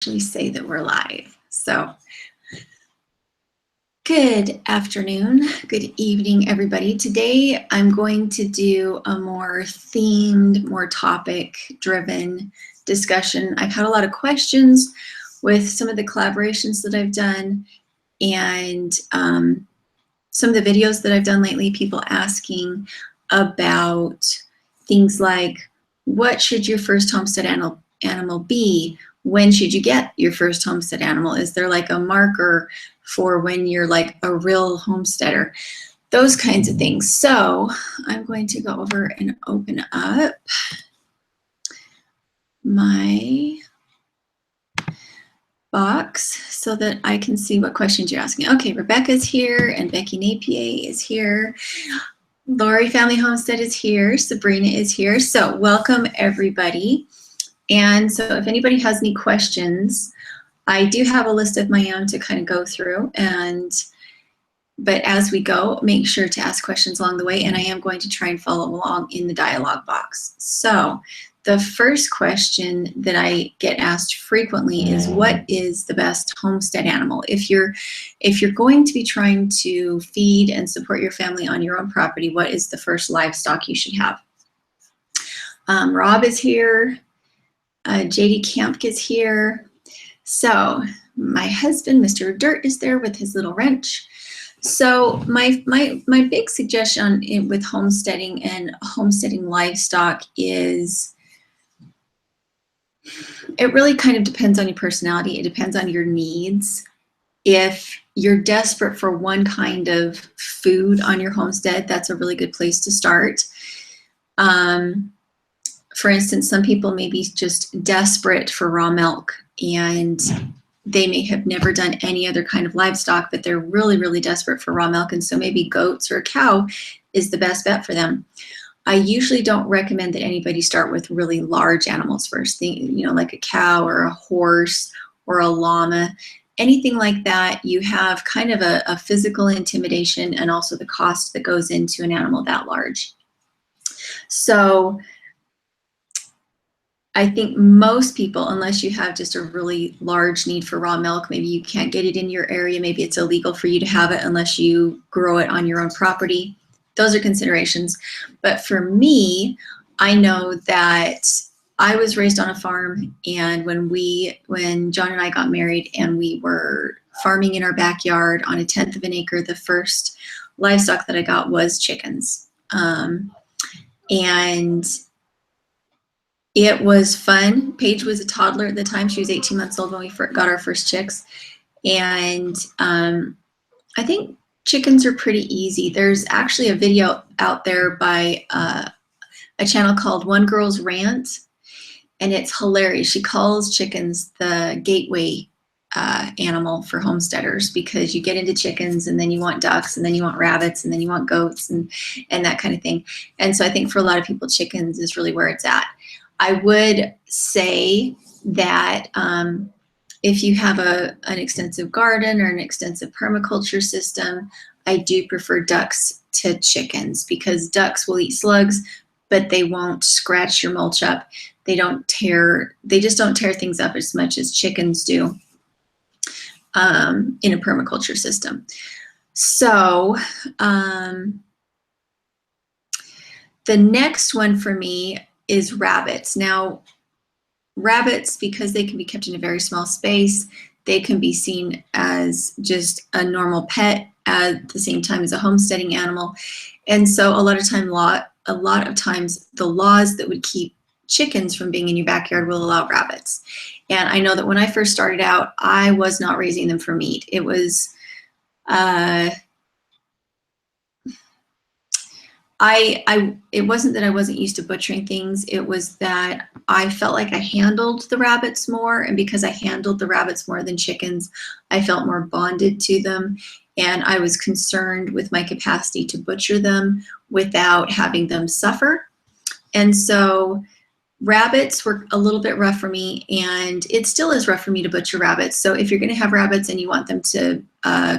actually say that we're live. So good afternoon, good evening, everybody. Today I'm going to do a more themed, more topic-driven discussion. I've had a lot of questions with some of the collaborations that I've done and some of the videos that I've done lately, people asking about things like, what should your first homestead animal be? When should you get your first homestead animal? Is there like a marker for when you're like a real homesteader? Those kinds of things. So I'm going to go over and open up my box so that I can see what questions you're asking. Okay, Rebecca's here and Becky Napier is here. Lori Family Homestead is here. Sabrina is here. So welcome everybody. And so if anybody has any questions, I do have a list of my own to kind of go through, but as we go, make sure to ask questions along the way, and I am going to try and follow along in the dialog box. So the first question that I get asked frequently is, what is the best homestead animal? If you're going to be trying to feed and support your family on your own property, what is the first livestock you should have? Rob is here. JD Camp is here. So my husband, Mr. Dirt, is there with his little wrench. So my big suggestion with homesteading and homesteading livestock is, it really kind of depends on your personality. It depends on your needs. If you're desperate for one kind of food on your homestead, that's a really good place to start. For instance, some people may be just desperate for raw milk, and they may have never done any other kind of livestock, but they're really, really desperate for raw milk, and so maybe goats or a cow is the best bet for them. I usually don't recommend that anybody start with really large animals first, like a cow or a horse or a llama. Anything like that, you have kind of a physical intimidation and also the cost that goes into an animal that large. So I think most people, unless you have just a really large need for raw milk, maybe you can't get it in your area, maybe it's illegal for you to have it unless you grow it on your own property. Those are considerations. But for me, I know that I was raised on a farm, and when John and I got married and we were farming in our backyard on 1/10 of an acre, the first livestock that I got was chickens. And it was fun. Paige was a toddler at the time. She was 18 months old when we got our first chicks. And I think chickens are pretty easy. There's actually a video out there by a channel called One Girl's Rant, and it's hilarious. She calls chickens the gateway animal for homesteaders, because you get into chickens and then you want ducks and then you want rabbits and then you want goats and that kind of thing. And so I think for a lot of people, chickens is really where it's at. I would say that if you have an extensive garden or an extensive permaculture system, I do prefer ducks to chickens, because ducks will eat slugs, but they won't scratch your mulch up. They just don't tear things up as much as chickens do in a permaculture system. So the next one for me is rabbits. Now, rabbits, because they can be kept in a very small space, they can be seen as just a normal pet at the same time as a homesteading animal. And so a lot of times the laws that would keep chickens from being in your backyard will allow rabbits. And I know that when I first started out, I was not raising them for meat. It was it wasn't that I wasn't used to butchering things. It was that I felt like I handled the rabbits more, and because I handled the rabbits more than chickens, I felt more bonded to them, and I was concerned with my capacity to butcher them without having them suffer. And so rabbits were a little bit rough for me, and it still is rough for me to butcher rabbits. So if you're going to have rabbits and you want them to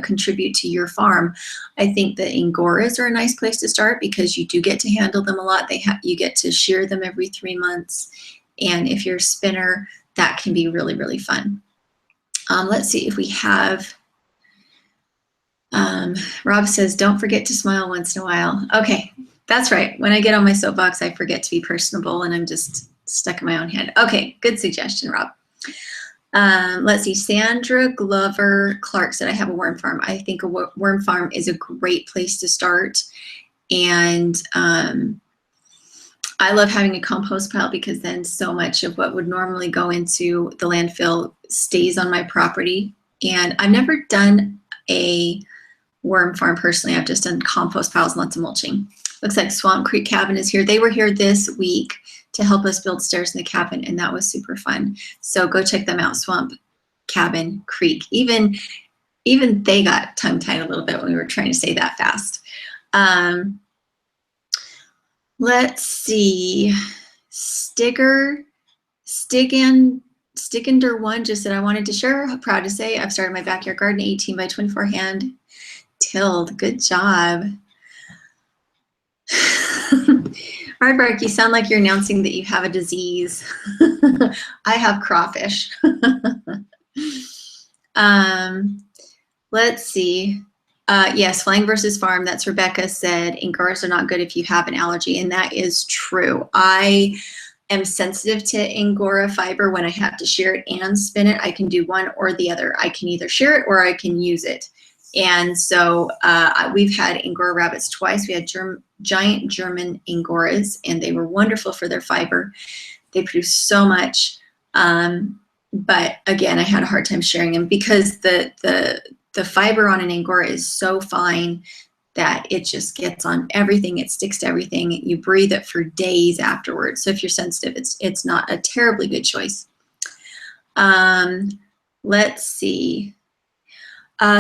contribute to your farm, I think the Angoras are a nice place to start, because you do get to handle them a lot. You get to shear them every 3 months, and if you're a spinner, that can be really, really fun. Let's see if we have, Rob says, don't forget to smile once in a while. Okay, that's right. When I get on my soapbox, I forget to be personable and I'm just stuck in my own head. Okay, good suggestion, Rob. Let's see, Sandra Glover Clark said, I have a worm farm. I think a worm farm is a great place to start. And I love having a compost pile because then so much of what would normally go into the landfill stays on my property. And I've never done a worm farm personally. I've just done compost piles and lots of mulching. Looks like Swamp Creek Cabin is here. They were here this week to help us build stairs in the cabin, and that was super fun. So go check them out, Swamp Cabin Creek. Even they got tongue-tied a little bit when we were trying to say that fast. Let's see. Stickender1 just said, I wanted to share. I'm proud to say I've started my backyard garden, 18 by 24 hand tilled. Good job. Aardvark, you sound like you're announcing that you have a disease. I have crawfish. Let's see. Yes, Flying versus Farm, that's Rebecca said, Angoras are not good if you have an allergy, and that is true. I am sensitive to Angora fiber. When I have to shear it and spin it, I can do one or the other. I can either shear it or I can use it. And so we've had Angora rabbits twice. We had giant German Angoras, and they were wonderful for their fiber. They produce so much. But again, I had a hard time sharing them because the fiber on an Angora is so fine that it just gets on everything. It sticks to everything. You breathe it for days afterwards. So if you're sensitive, it's not a terribly good choice. Let's see.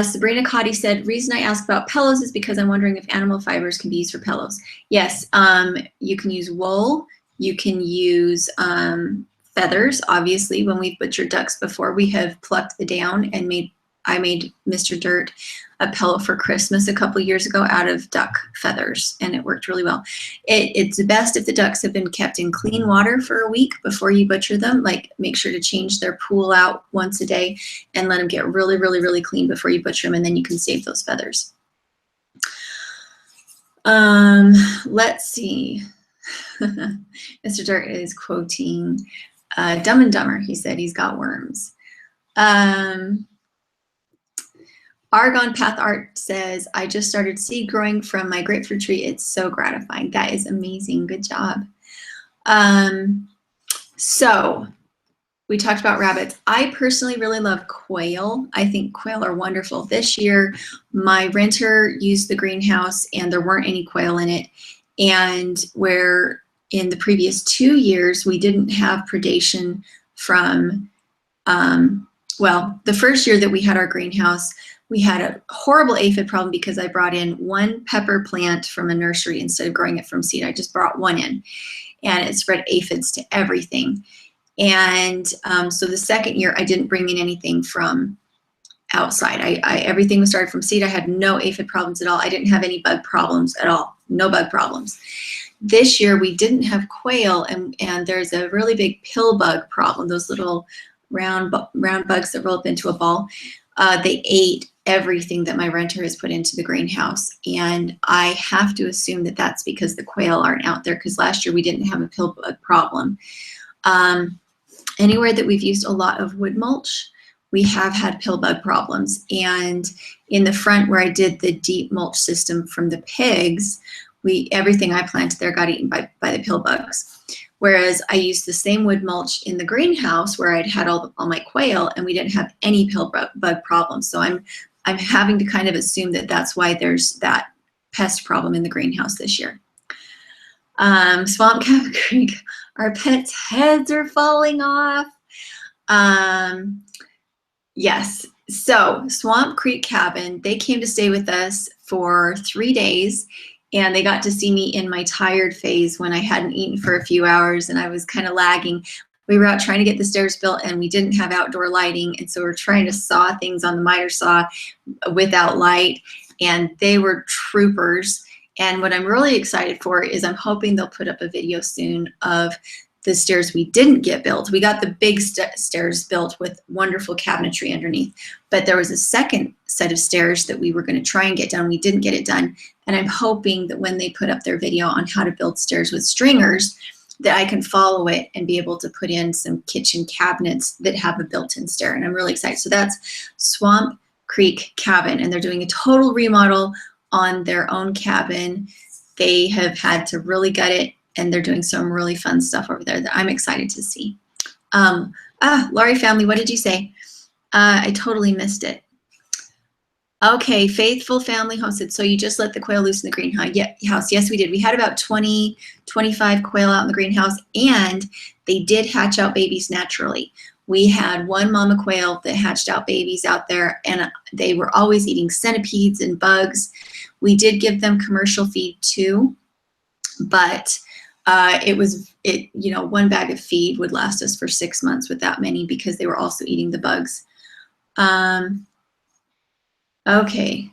Sabrina Cotty said, reason I asked about pillows is because I'm wondering if animal fibers can be used for pillows. Yes, you can use wool. You can use feathers. Obviously, when we've butchered ducks before, we have plucked the down and I made Mr. Dirt a pillow for Christmas a couple years ago out of duck feathers, and it worked really well. It's best if the ducks have been kept in clean water for a week before you butcher them. Like, make sure to change their pool out once a day and let them get really, really, really clean before you butcher them, and then you can save those feathers. Let's see. Mr. Dirt is quoting Dumb and Dumber. He said he's got worms. Argon Path Art says, I just started seed growing from my grapefruit tree. It's so gratifying. That is amazing. Good job. So we talked about rabbits. I personally really love quail. I think quail are wonderful. This year, my renter used the greenhouse and there weren't any quail in it. And where in the previous 2 years, we didn't have predation from, well, the first year that we had our greenhouse, we had a horrible aphid problem because I brought in one pepper plant from a nursery instead of growing it from seed. I just brought one in, and it spread aphids to everything. And so the second year, I didn't bring in anything from outside. Everything was started from seed. I had no aphid problems at all. I didn't have any bug problems at all. No bug problems. This year, we didn't have quail, and there's a really big pill bug problem, those little round bugs that roll up into a ball. They ate everything that my renter has put into the greenhouse, and I have to assume that that's because the quail aren't out there, because last year we didn't have a pill bug problem. Anywhere that we've used a lot of wood mulch, we have had pill bug problems, and in the front where I did the deep mulch system from the pigs, everything I planted there got eaten by the pill bugs. Whereas I used the same wood mulch in the greenhouse where I'd had all my quail, and we didn't have any pill bug problems. So I'm having to kind of assume that that's why there's that pest problem in the greenhouse this year. Swamp Cabin Creek, our pets' heads are falling off. Yes, so Swamp Creek Cabin, they came to stay with us for 3 days. And they got to see me in my tired phase when I hadn't eaten for a few hours and I was kind of lagging. We were out trying to get the stairs built and we didn't have outdoor lighting. And so we're trying to saw things on the miter saw without light. And they were troopers. And what I'm really excited for is I'm hoping they'll put up a video soon of the stairs we didn't get built. We got the big stairs built with wonderful cabinetry underneath, but there was a second set of stairs that we were going to try and get done. We didn't get it done, and I'm hoping that when they put up their video on how to build stairs with stringers, that I can follow it and be able to put in some kitchen cabinets that have a built-in stair, and I'm really excited. So that's Swamp Creek Cabin, and they're doing a total remodel on their own cabin. They have had to really gut it, and they're doing some really fun stuff over there that I'm excited to see. Laurie family, what did you say? I totally missed it. Okay, Faithful Family Homestead. So you just let the quail loose in the greenhouse. Yes, we did. We had about 20, 25 quail out in the greenhouse, and they did hatch out babies naturally. We had one mama quail that hatched out babies out there, and they were always eating centipedes and bugs. We did give them commercial feed too, but one bag of feed would last us for 6 months with that many because they were also eating the bugs. Okay.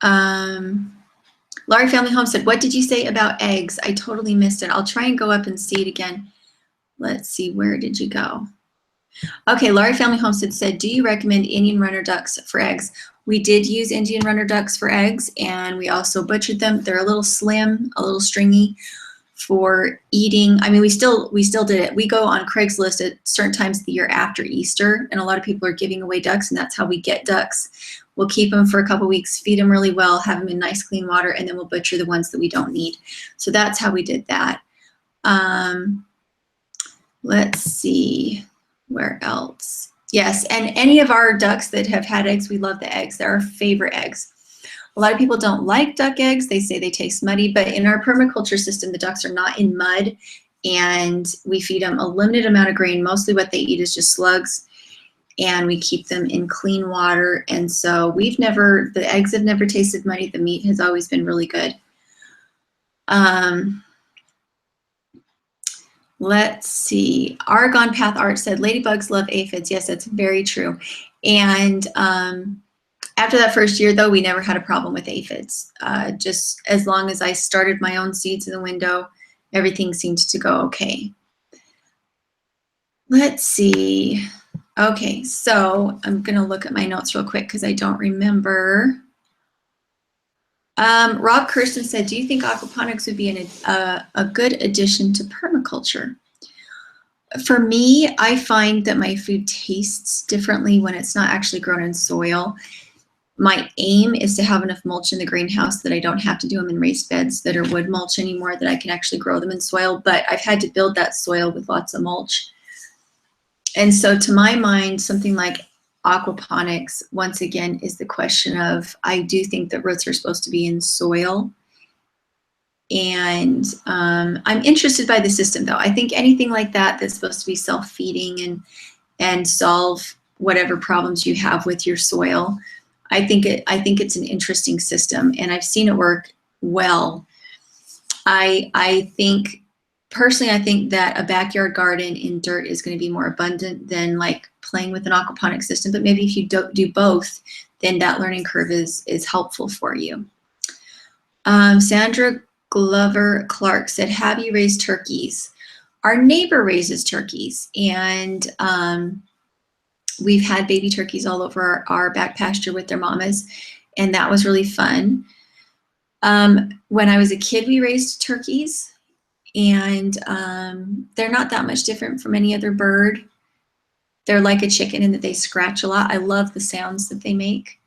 Laurie Family Homestead, what did you say about eggs? I totally missed it. I'll try and go up and see it again. Let's see, where did you go? Okay, Laurie Family Homestead said, do you recommend Indian runner ducks for eggs? We did use Indian runner ducks for eggs, and we also butchered them. They're a little slim, a little stringy for eating. I mean, we still did it. We go on Craigslist at certain times of the year after Easter, and a lot of people are giving away ducks, and that's how we get ducks. We'll keep them for a couple weeks, feed them really well, have them in nice clean water, and then we'll butcher the ones that we don't need. So that's how we did that. Let's see, where else? Yes, and any of our ducks that have had eggs, we love the eggs. They're our favorite eggs. A lot of people don't like duck eggs. They say they taste muddy, but in our permaculture system, the ducks are not in mud, and we feed them a limited amount of grain. Mostly what they eat is just slugs, and we keep them in clean water. And so the eggs have never tasted muddy. The meat has always been really good. Let's see. Argon Path Art said, ladybugs love aphids. Yes, that's very true. And after that first year, though, we never had a problem with aphids. Just as long as I started my own seeds in the window, everything seemed to go okay. Let's see. Okay, so I'm going to look at my notes real quick because I don't remember. Rob Kirsten said, do you think aquaponics would be a good addition to permaculture? For me, I find that my food tastes differently when it's not actually grown in soil. My aim is to have enough mulch in the greenhouse that I don't have to do them in raised beds that are wood mulch anymore, that I can actually grow them in soil, but I've had to build that soil with lots of mulch. And so to my mind, something like aquaponics, once again, is the question of, I do think that roots are supposed to be in soil. And I'm interested by the system, though. I think anything like that that's supposed to be self-feeding and solve whatever problems you have with your soil, I think it's an interesting system, and I've seen it work well. Personally, I think that a backyard garden in dirt is going to be more abundant than like playing with an aquaponic system. But maybe if you don't do both, then that learning curve is helpful for you. Sandra Glover Clark said, have you raised turkeys? Our neighbor raises turkeys, and we've had baby turkeys all over our back pasture with their mamas, and that was really fun. When I was a kid, we raised turkeys, and they're not that much different from any other bird. They're like a chicken in that they scratch a lot. I love the sounds that they make.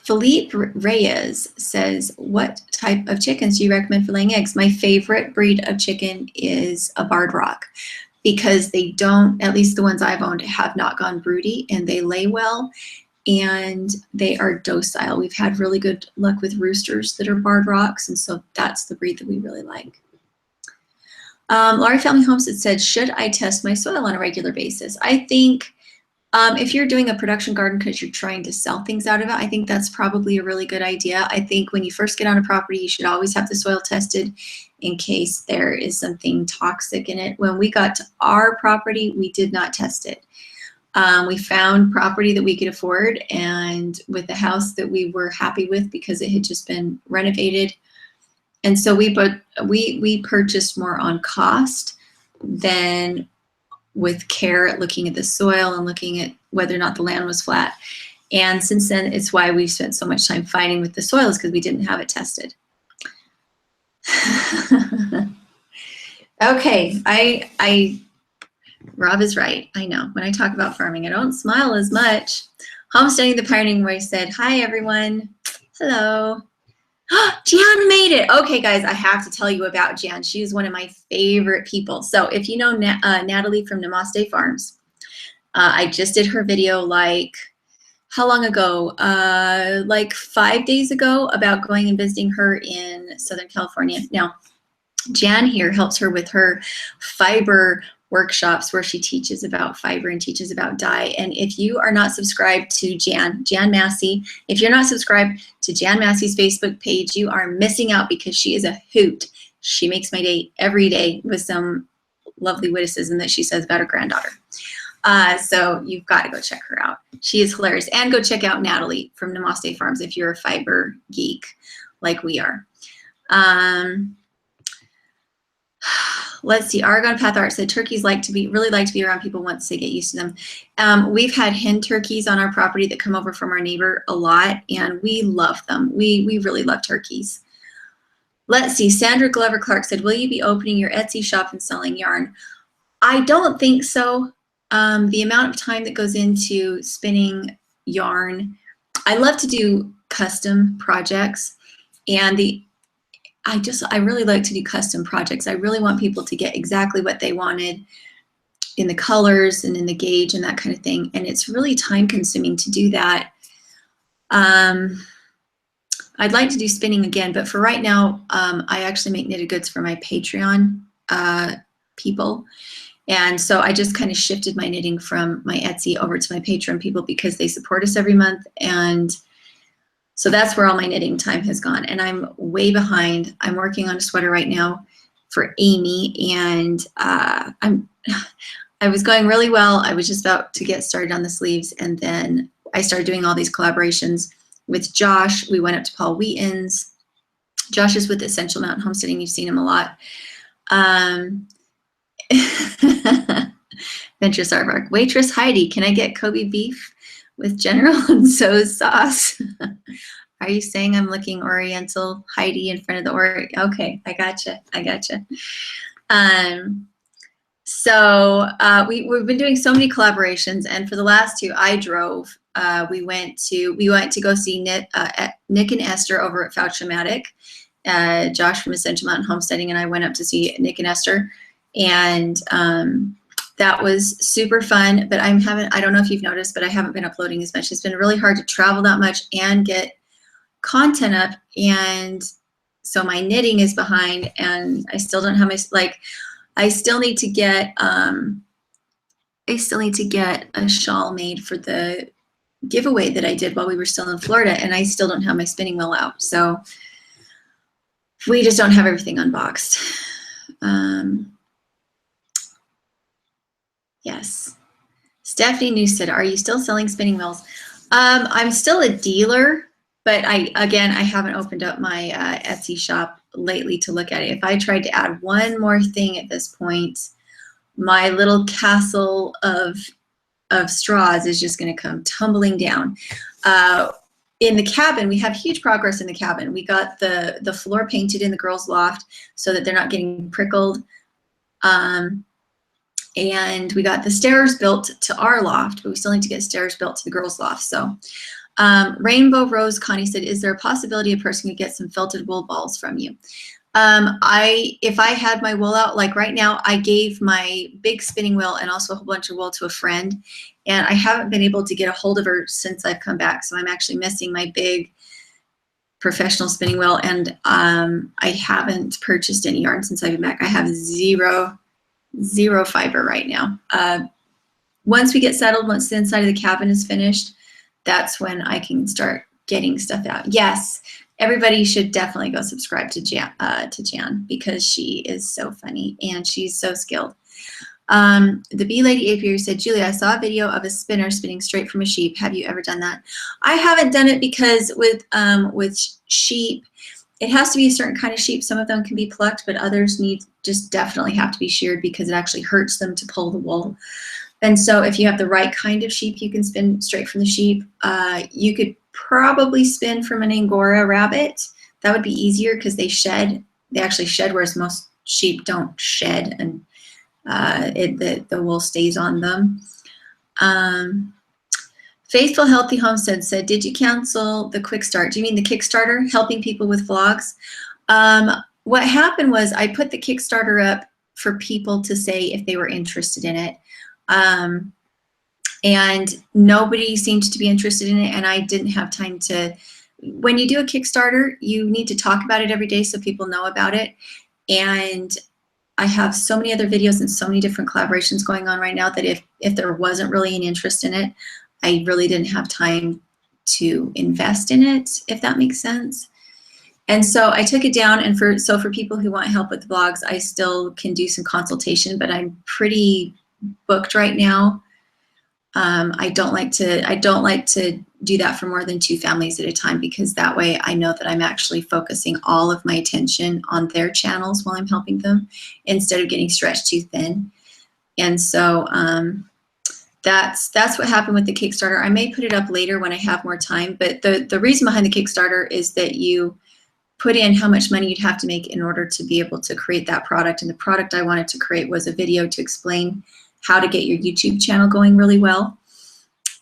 Philippe Reyes says, what type of chickens do you recommend for laying eggs? My favorite breed of chicken is a barred rock, because they don't, at least the ones I've owned, have not gone broody, and they lay well, and they are docile. We've had really good luck with roosters that are barred rocks, and so that's the breed that we really like. Laurie Family Homestead said, should I test my soil on a regular basis? I think if you're doing a production garden because you're trying to sell things out of it, I think that's probably a really good idea. I think when you first get on a property, you should always have the soil tested in case there is something toxic in it. When we got to our property, we did not test it. We found property that we could afford, and with a house that we were happy with because it had just been renovated. And so we purchased more on cost than with care at looking at the soil and looking at whether or not the land was flat. And since then, it's why we've spent so much time fighting with the soil, is because we didn't have it tested. Okay, Rob is right. I know. When I talk about farming, I don't smile as much. Homesteading the Pioneering Way said, hi, everyone. Hello. Jan made it. Okay, guys, I have to tell you about Jan. She is one of my favorite people. So if you know Natalie from Namaste Farms, I just did her video like, how long ago? Like 5 days ago, about going and visiting her in Southern California. Now, Jan here helps her with her fiber workshops where she teaches about fiber and teaches about dye. And if you are not subscribed to Jan Massey, if you're not subscribed to Jan Massey's Facebook page, you are missing out, because she is a hoot. She makes my day every day with some lovely witticism that she says about her granddaughter. So you've got to go check her out. She is hilarious. And go check out Natalie from Namaste Farms if you're a fiber geek like we are. Let's see. Argon Path Art said turkeys really like to be around people once they get used to them. We've had hen turkeys on our property that come over from our neighbor a lot, and we love them. We really love turkeys. Let's see. Sandra Glover Clark said, will you be opening your Etsy shop and selling yarn? I don't think so. The amount of time that goes into spinning yarn, I love to do custom projects, and I really like to do custom projects. I really want people to get exactly what they wanted in the colors and in the gauge and that kind of thing. And it's really time consuming to do that. I'd like to do spinning again, but for right now, I actually make knitted goods for my Patreon people. And so I just kind of shifted my knitting from my Etsy over to my Patreon people because they support us every month. And so that's where all my knitting time has gone. And I'm way behind. I'm working on a sweater right now for Amy, and I was going really well. I was just about to get started on the sleeves, and then I started doing all these collaborations with Josh. We went up to Paul Wheaton's. Josh is with Essential Mountain Homesteading. You've seen him a lot. Venture Starbuck. Waitress Heidi, can I get Kobe beef with General and So's sauce? Are you saying I'm looking Oriental, Heidi, in front of the Okay, I gotcha. We've been doing so many collaborations, and for the last two, I drove. We went to go see Nick and Esther over at Fouchomatic. Josh from Essential Mountain Homesteading and I went up to see Nick and Esther, and that was super fun. But I don't know if you've noticed, but I haven't been uploading as much. It's been really hard to travel that much and get content up, and so my knitting is behind, and I still don't have I still need to get a shawl made for the giveaway that I did while we were still in Florida, and I still don't have my spinning wheel out. So we just don't have everything unboxed. Yes. Stephanie Newstead, are you still selling spinning wheels? I'm still a dealer, but I haven't opened up my Etsy shop lately to look at it. If I tried to add one more thing at this point, my little castle of straws is just going to come tumbling down. In the cabin, we have huge progress in the cabin. We got the floor painted in the girls' loft so that they're not getting prickled. And we got the stairs built to our loft, but we still need to get stairs built to the girls' loft. So Rainbow Rose Connie said, is there a possibility a person could get some felted wool balls from you? If I had my wool out, like right now, I gave my big spinning wheel and also a whole bunch of wool to a friend, and I haven't been able to get a hold of her since I've come back. So I'm actually missing my big professional spinning wheel, and I haven't purchased any yarn since I've been back. I have zero fiber right now. Once we get settled, once the inside of the cabin is finished, that's when I can start getting stuff out. Yes, everybody should definitely go subscribe to Jan because she is so funny and she's so skilled. The Bee Lady Apiary said, Julia, I saw a video of a spinner spinning straight from a sheep. Have you ever done that? I haven't done it because with sheep, it has to be a certain kind of sheep. Some of them can be plucked, but others just definitely have to be sheared because it actually hurts them to pull the wool. And so if you have the right kind of sheep, you can spin straight from the sheep. You could probably spin from an Angora rabbit. That would be easier because they actually shed, whereas most sheep don't shed, and the wool stays on them. Faithful Healthy Homestead said, did you cancel the quick start? Do you mean the Kickstarter, helping people with vlogs? What happened was I put the Kickstarter up for people to say if they were interested in it. And nobody seemed to be interested in it, and I didn't have time to. When you do a Kickstarter, you need to talk about it every day so people know about it. And I have so many other videos and so many different collaborations going on right now that if there wasn't really an interest in it, I really didn't have time to invest in it, if that makes sense. And so I took it down, and for people who want help with the vlogs, I still can do some consultation, but I'm pretty booked right now. I don't like to do that for more than 2 families at a time, because that way I know that I'm actually focusing all of my attention on their channels while I'm helping them, instead of getting stretched too thin. And so that's what happened with the Kickstarter. I may put it up later when I have more time, but the reason behind the Kickstarter is that you put in how much money you'd have to make in order to be able to create that product. And the product I wanted to create was a video to explain how to get your YouTube channel going really well.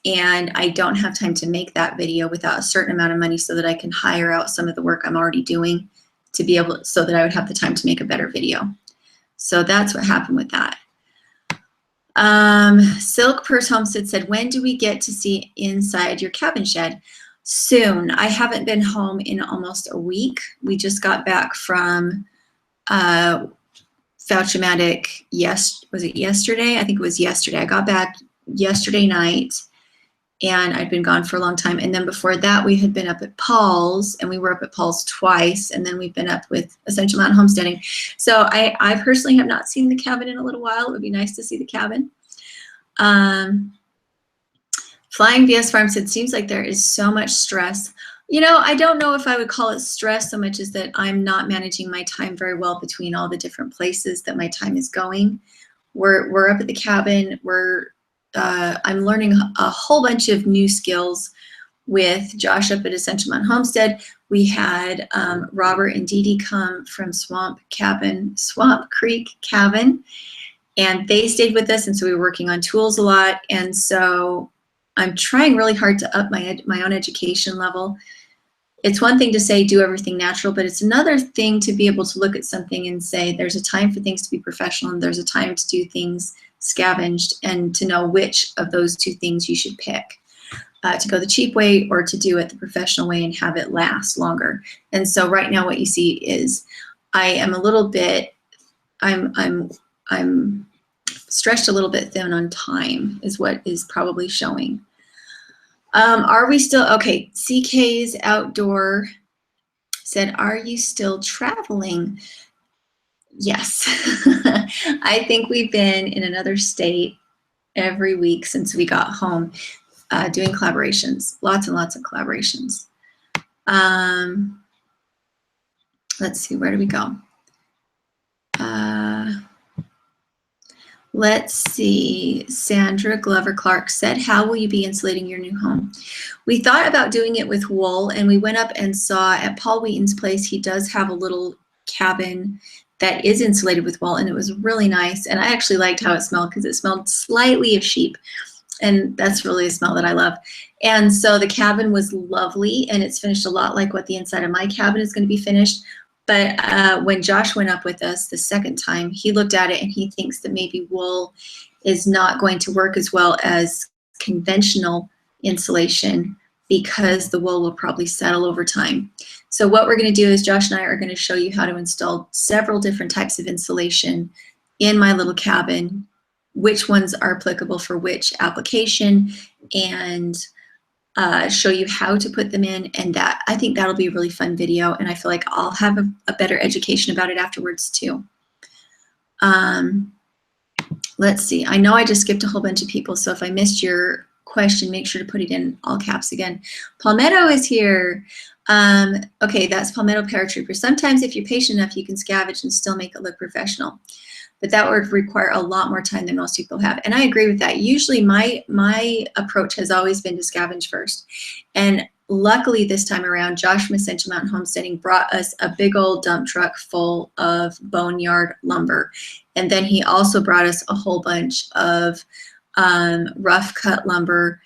And I don't have time to make that video without a certain amount of money so that I can hire out some of the work I'm already doing to be able, so that I would have the time to make a better video. So that's what happened with that. Silk Purse Homestead said, when do we get to see inside your cabin shed? Soon. I haven't been home in almost a week. We just got back from Fauchematic, was it yesterday? I think it was yesterday. I got back yesterday night, and I'd been gone for a long time. And then before that, we had been up at Paul's, and we were up at Paul's twice, and then we've been up with Essential Mountain Homesteading. So I personally have not seen the cabin in a little while. It would be nice to see the cabin. Flying VS Farm said, seems like there is so much stress. You know, I don't know if I would call it stress so much as that I'm not managing my time very well between all the different places that my time is going. We're up at the cabin. I'm learning a whole bunch of new skills with Josh up at Essential Mountain Homestead. We had Robert and Dee Dee come from Swamp Creek Cabin, and they stayed with us, and so we were working on tools a lot. And so I'm trying really hard to up my own education level. It's one thing to say do everything natural, but it's another thing to be able to look at something and say there's a time for things to be professional and there's a time to do things scavenged, and to know which of those 2 things you should pick, to go the cheap way or to do it the professional way and have it last longer. And so right now what you see is I am a little bit, I'm stretched a little bit thin on time is what is probably showing. Are we still, okay, CK's Outdoor said, are you still traveling? Yes. I think we've been in another state every week since we got home, doing collaborations, lots and lots of collaborations. Let's see, where do we go? Let's see, Sandra Glover Clark said, how will you be insulating your new home? We thought about doing it with wool, and we went up and saw at Paul Wheaton's place, he does have a little cabin that is insulated with wool, and it was really nice. And I actually liked how it smelled because it smelled slightly of sheep, and that's really a smell that I love. And so the cabin was lovely, and it's finished a lot like what the inside of my cabin is going to be finished. But when Josh went up with us the second time, he looked at it and he thinks that maybe wool is not going to work as well as conventional insulation because the wool will probably settle over time. So what we're going to do is Josh and I are going to show you how to install several different types of insulation in my little cabin, which ones are applicable for which application, and show you how to put them in. And that, I think that'll be a really fun video, and I feel like I'll have a better education about it afterwards too. Let's see, I know I just skipped a whole bunch of people, so if I missed your question, make sure to put it in all caps again. Palmetto is here. Okay, that's Palmetto Paratrooper. Sometimes if you're patient enough, you can scavenge and still make it look professional. But that would require a lot more time than most people have. And I agree with that. Usually my approach has always been to scavenge first. And luckily this time around, Josh from Essential Mountain Homesteading brought us a big old dump truck full of boneyard lumber. And then he also brought us a whole bunch of rough cut lumber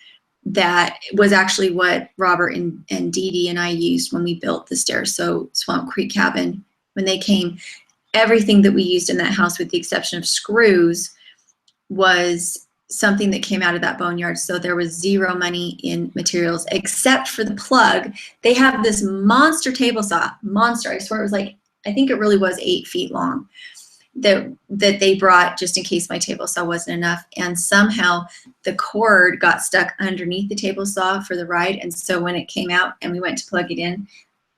that was actually what Robert and Dee Dee and I used when we built the stairs. So Swamp Creek Cabin, when they came, everything that we used in that house with the exception of screws was something that came out of that boneyard. So there was zero money in materials except for the plug. They have this monster table saw, monster. I swear it was like, I think it really was 8 feet long that they brought just in case my table saw wasn't enough. And somehow the cord got stuck underneath the table saw for the ride. And so when it came out and we went to plug it in,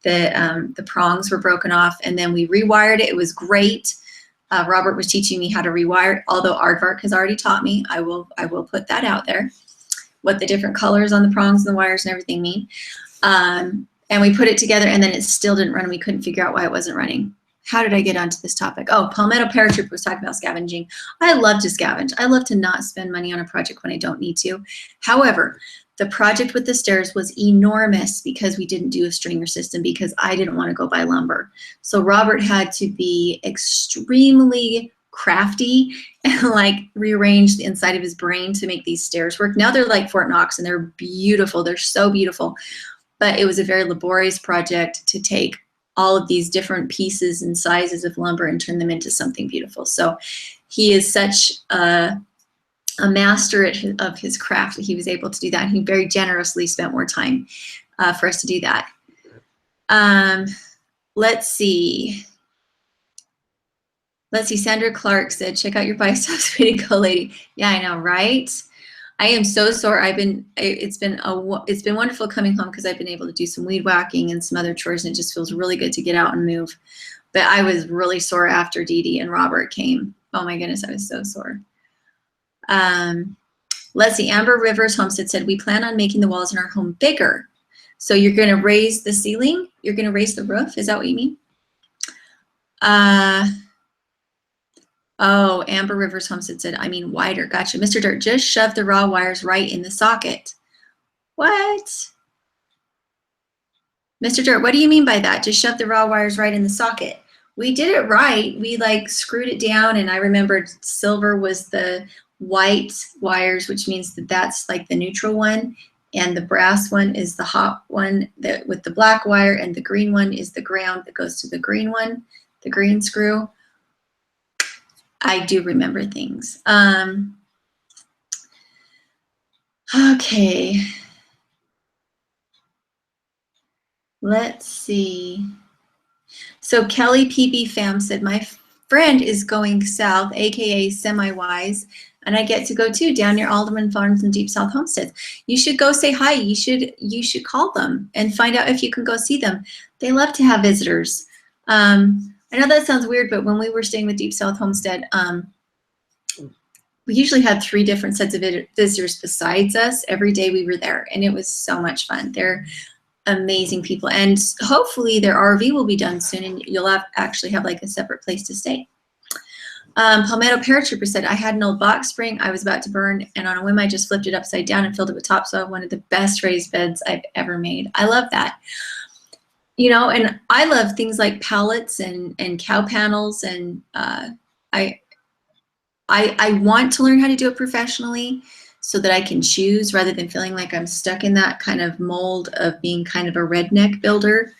the prongs were broken off, and then we rewired it. It was great. Robert was teaching me how to rewire, although Aardvark has already taught me. I will put that out there, what the different colors on the prongs and the wires and everything mean. And we put it together, and then it still didn't run, and we couldn't figure out why it wasn't running. How did I get onto this topic? Oh, Palmetto Paratrooper was talking about scavenging. I love to scavenge. I love to not spend money on a project when I don't need to. However, the project with the stairs was enormous because we didn't do a stringer system because I didn't want to go buy lumber. So Robert had to be extremely crafty and like rearrange the inside of his brain to make these stairs work. Now they're like Fort Knox and they're beautiful. They're so beautiful. But it was a very laborious project to take all of these different pieces and sizes of lumber and turn them into something beautiful. So he is such a master of his craft that he was able to do that. He very generously spent more time for us to do that. Let's see. Sandra Clark said, check out your biceps. Way to go, lady. Yeah, I know, right? I am so sore. It's been wonderful coming home because I've been able to do some weed whacking and some other chores, and it just feels really good to get out and move. But I was really sore after Dee Dee and Robert came. Oh my goodness, I was so sore. Let's see, Amber Rivers Homestead said, we plan on making the walls in our home bigger. So you're going to raise the ceiling? You're going to raise the roof? Is that what you mean? Oh, Amber Rivers Homestead said, I mean wider. Gotcha. Mr. Dirt, just shove the raw wires right in the socket. What? Mr. Dirt, what do you mean by that? Just shove the raw wires right in the socket. We did it right. We like screwed it down, and I remembered silver was the white wires, which means that that's like the neutral one, and the brass one is the hot one that with the black wire, and the green one is the ground that goes to the green one, the green screw. I do remember things. Okay. Let's see. So Kelly PB Fam said, my friend is going south, aka semi-wise, and I get to go too, down near Alderman Farms and Deep South Homesteads. You should go say hi. You should call them and find out if you can go see them. They love to have visitors. I know that sounds weird, but when we were staying with Deep South Homestead, we usually had 3 different sets of visitors besides us every day we were there, and it was so much fun. They're amazing people, and hopefully their RV will be done soon, and you'll actually have like a separate place to stay. Palmetto Paratrooper said, I had an old box spring I was about to burn, and on a whim I just flipped it upside down and filled it with topsoil. One of the best raised beds I've ever made. I love that. You know, and I love things like pallets and cow panels, and I want to learn how to do it professionally so that I can choose rather than feeling like I'm stuck in that kind of mold of being kind of a redneck builder.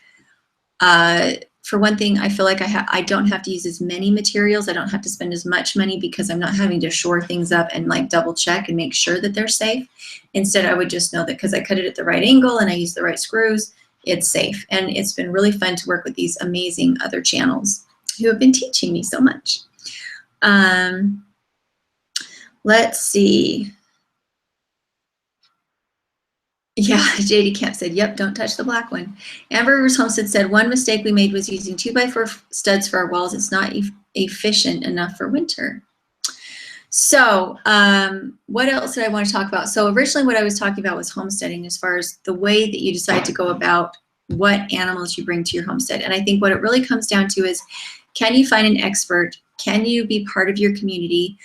For one thing, I feel like I don't have to use as many materials. I don't have to spend as much money because I'm not having to shore things up and like double check and make sure that they're safe. Instead, I would just know that because I cut it at the right angle and I use the right screws, it's safe. And it's been really fun to work with these amazing other channels who have been teaching me so much. Let's see. Yeah, JD Camp said, yep, don't touch the black one. Amber Rivers Homestead said, one mistake we made was using 2x4 studs for our walls. It's not efficient enough for winter. So what else did I want to talk about? So originally what I was talking about was homesteading, as far as the way that you decide to go about what animals you bring to your homestead. And I think what it really comes down to is, can you find an expert? Can you be part of your community?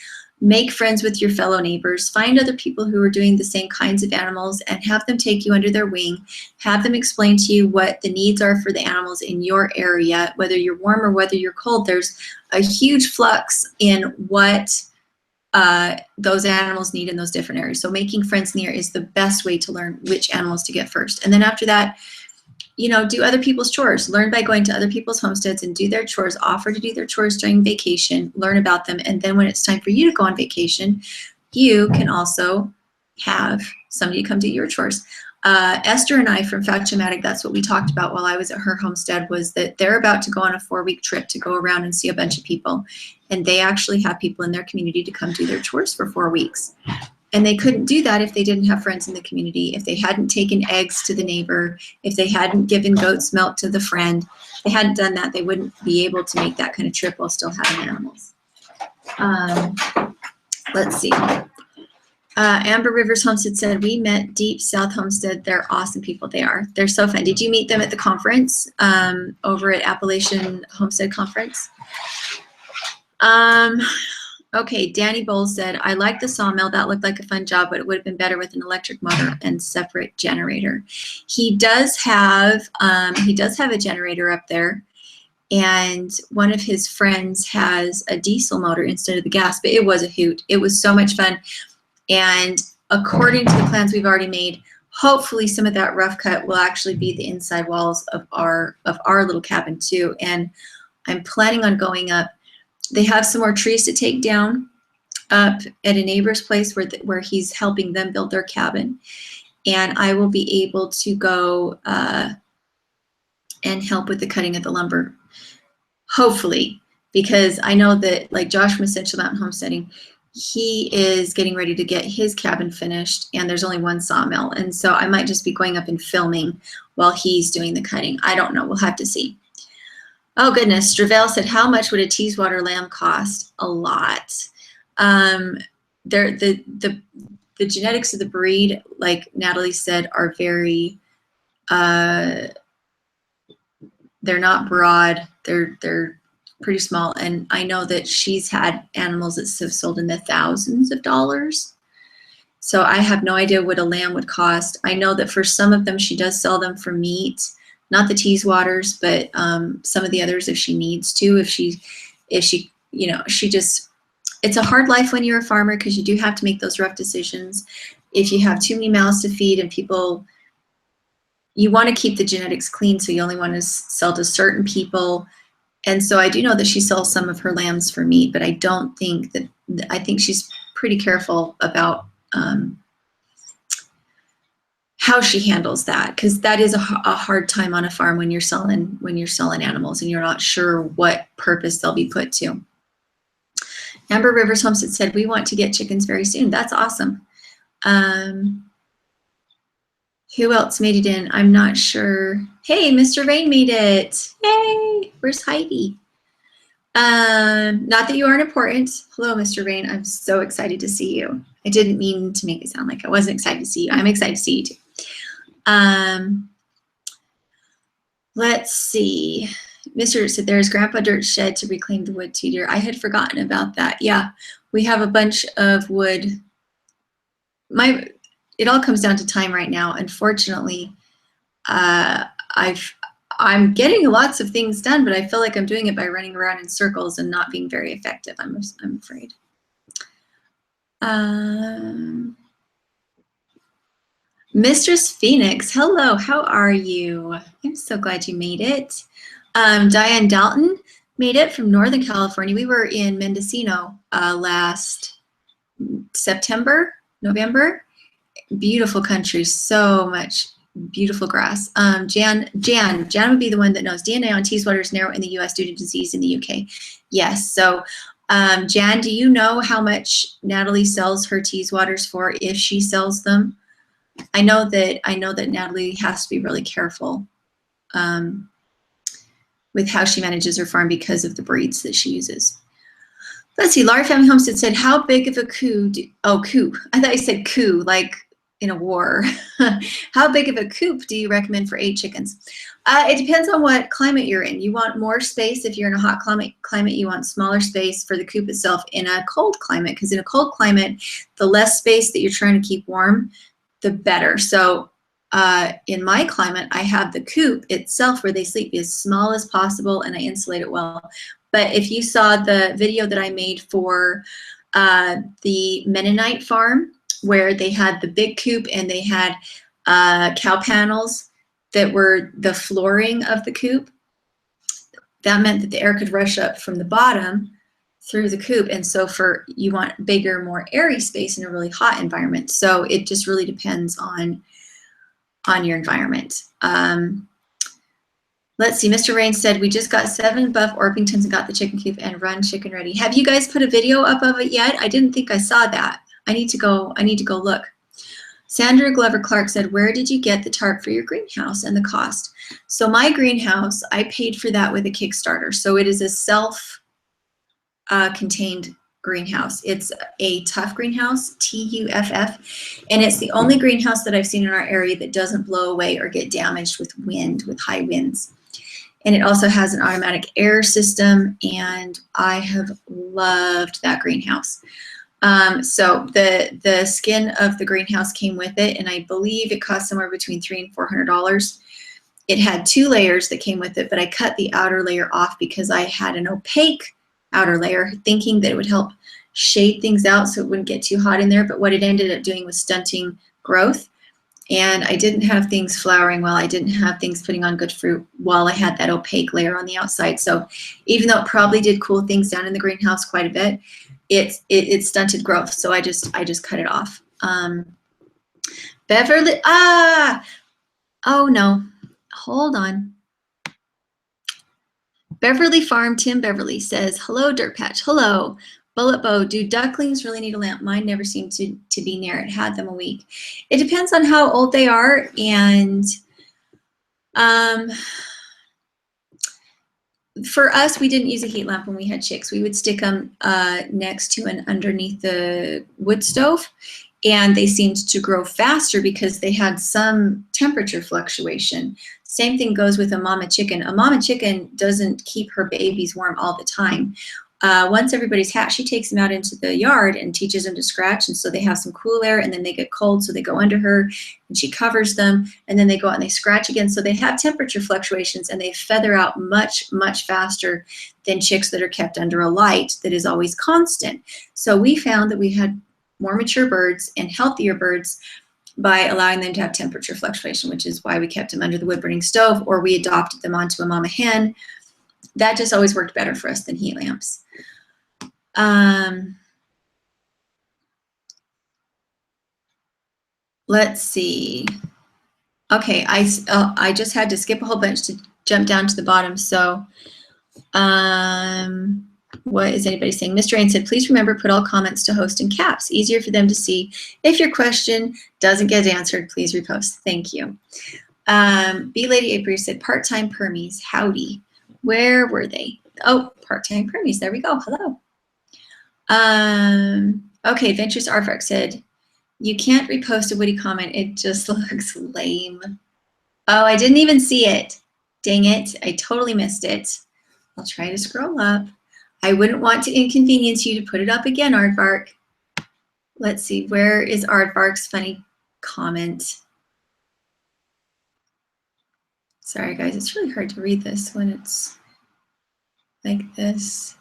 Make friends with your fellow neighbors. Find other people who are doing the same kinds of animals and have them take you under their wing. Have them explain to you what the needs are for the animals in your area. Whether you're warm or whether you're cold, there's a huge flux in what those animals need in those different areas. So making friends near is the best way to learn which animals to get first. And then after that, you know, do other people's chores. Learn by going to other people's homesteads and do their chores. Offer to do their chores during vacation. Learn about them. And then when it's time for you to go on vacation, you can also have somebody come do your chores. Esther and I from Fatchamatic, that's what we talked about while I was at her homestead, was that they're about to go on a 4-week trip to go around and see a bunch of people. And they actually have people in their community to come do their chores for 4 weeks. And they couldn't do that if they didn't have friends in the community, if they hadn't taken eggs to the neighbor, if they hadn't given goat's milk to the friend. If they hadn't done that, they wouldn't be able to make that kind of trip while still having animals. Let's see. Amber Rivers Homestead said, we met Deep South Homestead. They're awesome people. They are. They're so fun. Did you meet them at the conference over at Appalachian Homestead Conference? Okay, Danny Bowles said, I like the sawmill. That looked like a fun job, but it would have been better with an electric motor and separate generator. He does have a generator up there, and one of his friends has a diesel motor instead of the gas, but it was a hoot. It was so much fun. And according to the plans we've already made, hopefully some of that rough cut will actually be the inside walls of our little cabin too. And I'm planning on going up. They have some more trees to take down up at a neighbor's place where he's helping them build their cabin. And I will be able to go and help with the cutting of the lumber, hopefully, because I know that, like Josh from Essential Mountain Homesteading, he is getting ready to get his cabin finished, and there's only one sawmill. And so I might just be going up and filming while he's doing the cutting. I don't know. We'll have to see. Oh, goodness. Stravell said, how much would a Teeswater lamb cost? A lot. The genetics of the breed, like Natalie said, are very, they're not broad. They're pretty small. And I know that she's had animals that have sold in the thousands of dollars. So I have no idea what a lamb would cost. I know that for some of them, she does sell them for meat. Not the Teeswaters, but some of the others if she needs to. If she, you know, it's a hard life when you're a farmer because you do have to make those rough decisions. If you have too many mouths to feed and people, you want to keep the genetics clean, so you only want to sell to certain people. And so I do know that she sells some of her lambs for meat, but I don't think that, I think she's pretty careful about how she handles that, because that is a hard time on a farm when you're selling animals and you're not sure what purpose they'll be put to. Amber Rivers Homestead said, we want to get chickens very soon. That's awesome. Who else made it in? I'm not sure. Hey, Mr. Rain made it. Yay. Where's Heidi? Not that you aren't important. Hello, Mr. Rain. I'm so excited to see you. I didn't mean to make it sound like I wasn't excited to see you. I'm excited to see you too. Let's see. Mr. said there's Grandpa Dirt's shed to reclaim the wood too, dear. I had forgotten about that. Yeah, we have a bunch of wood. It all comes down to time right now. Unfortunately, I'm getting lots of things done, but I feel like I'm doing it by running around in circles and not being very effective, I'm afraid. Mistress Phoenix, hello, how are you? I'm so glad you made it. Diane Dalton made it from Northern California. We were in Mendocino last November. Beautiful country, so much beautiful grass. Jan would be the one that knows. DNA on Teeswater is narrow in the US due to disease in the UK. Yes, so Jan, do you know how much Natalie sells her Teeswaters for if she sells them? I know that Natalie has to be really careful with how she manages her farm because of the breeds that she uses. Let's see, Larry Family Homestead said, how big of a coop? Coop. I thought you said coup, like in a war. How big of a coop do you recommend for 8 chickens? It depends on what climate you're in. You want more space if you're in a hot climate. You want smaller space for the coop itself in a cold climate, because in a cold climate, the less space that you're trying to keep warm, the better. So in my climate, I have the coop itself where they sleep as small as possible, and I insulate it well. But if you saw the video that I made for the Mennonite farm, where they had the big coop and they had cow panels that were the flooring of the coop, that meant that the air could rush up from the bottom through the coop. And so you want bigger, more airy space in a really hot environment. So it just really depends on your environment. Let's see, Mr. Rain said, we just got 7 buff Orpingtons and got the chicken coop and run chicken ready. Have you guys put a video up of it yet? I didn't think I saw that. I need to go look. Sandra Glover Clark said, where did you get the tarp for your greenhouse and the cost? So my greenhouse, I paid for that with a Kickstarter. So it is a self-contained greenhouse. It's a Tuff greenhouse, Tuff, and it's the only greenhouse that I've seen in our area that doesn't blow away or get damaged with wind, with high winds. And it also has an automatic air system, and I have loved that greenhouse. So the skin of the greenhouse came with it, and I believe it cost somewhere between $300 and $400. It had 2 layers that came with it, but I cut the outer layer off because I had an opaque outer layer, thinking that it would help shade things out so it wouldn't get too hot in there. But what it ended up doing was stunting growth. And I didn't have things flowering well. I didn't have things putting on good fruit while I had that opaque layer on the outside. So even though it probably did cool things down in the greenhouse quite a bit, it stunted growth. So I just cut it off. Beverly, oh no, hold on. Beverly Farm, Tim Beverly says, hello, Dirt Patch. Hello. Bullet Bow, do ducklings really need a lamp? Mine never seemed to be near it. Had them a week. It depends on how old they are. And for us, we didn't use a heat lamp when we had chicks. We would stick them next to and underneath the wood stove. And they seemed to grow faster because they had some temperature fluctuation. Same thing goes with a mama chicken. A mama chicken doesn't keep her babies warm all the time. Once everybody's hatched, she takes them out into the yard and teaches them to scratch. And so they have some cool air, and then they get cold. So they go under her and she covers them, and then they go out and they scratch again. So they have temperature fluctuations, and they feather out much, much faster than chicks that are kept under a light that is always constant. So we found that we had more mature birds and healthier birds by allowing them to have temperature fluctuation, which is why we kept them under the wood burning stove, or we adopted them onto a mama hen. That just always worked better for us than heat lamps. Let's see. Okay, I just had to skip a whole bunch to jump down to the bottom. So what is anybody saying? Mr. Rain said, please remember, put all comments to host in caps. Easier for them to see. If your question doesn't get answered, please repost. Thank you. B-Lady April said, part-time permies, howdy. Where were they? Oh, part-time permies. There we go. Hello. Okay, Adventurous Artwork said, you can't repost a witty comment. It just looks lame. Oh, I didn't even see it. Dang it. I totally missed it. I'll try to scroll up. I wouldn't want to inconvenience you to put it up again, Aardvark. Let's see. Where is Aardvark's funny comment? Sorry, guys. It's really hard to read this when it's like this.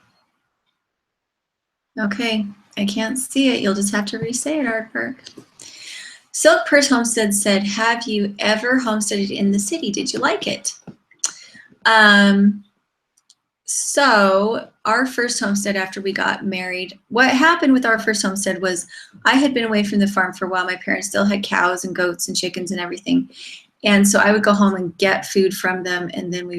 Okay, I can't see it. You'll just have to re-say it, Aardvark. Silk Purse Homestead said, have you ever homesteaded in the city? Did you like it? So our first homestead after we got married, what happened with our first homestead was I had been away from the farm for a while. My parents still had cows and goats and chickens and everything. And so I would go home and get food from them, and then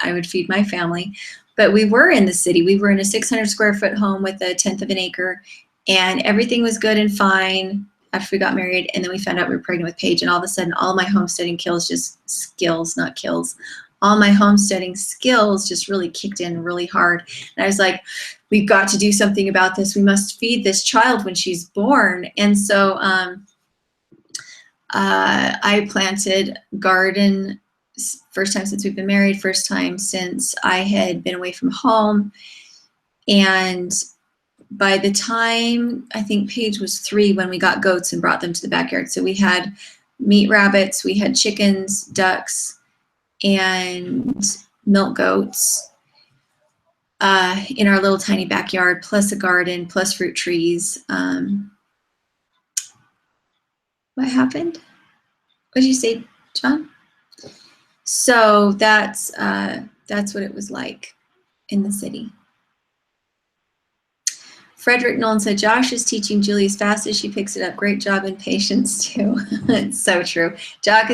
I would feed my family. But we were in the city. We were in a 600 square foot home with 1/10 of an acre, and everything was good and fine after we got married. And then we found out we were pregnant with Paige, and all of a sudden all my homesteading skills, not kills, all my homesteading skills just really kicked in really hard. And I was like, we've got to do something about this. We must feed this child when she's born. And so I planted garden, first time since we've been married, first time since I had been away from home. And by the time, I think Paige was 3 when we got goats and brought them to the backyard. So we had meat rabbits, we had chickens, ducks, and milk goats in our little tiny backyard, plus a garden, plus fruit trees. What happened? What did you say, John? So that's what it was like in the city. Frederick Nolan said, Josh is teaching Julie as fast as she picks it up. Great job and patience too. It's so true. Jock,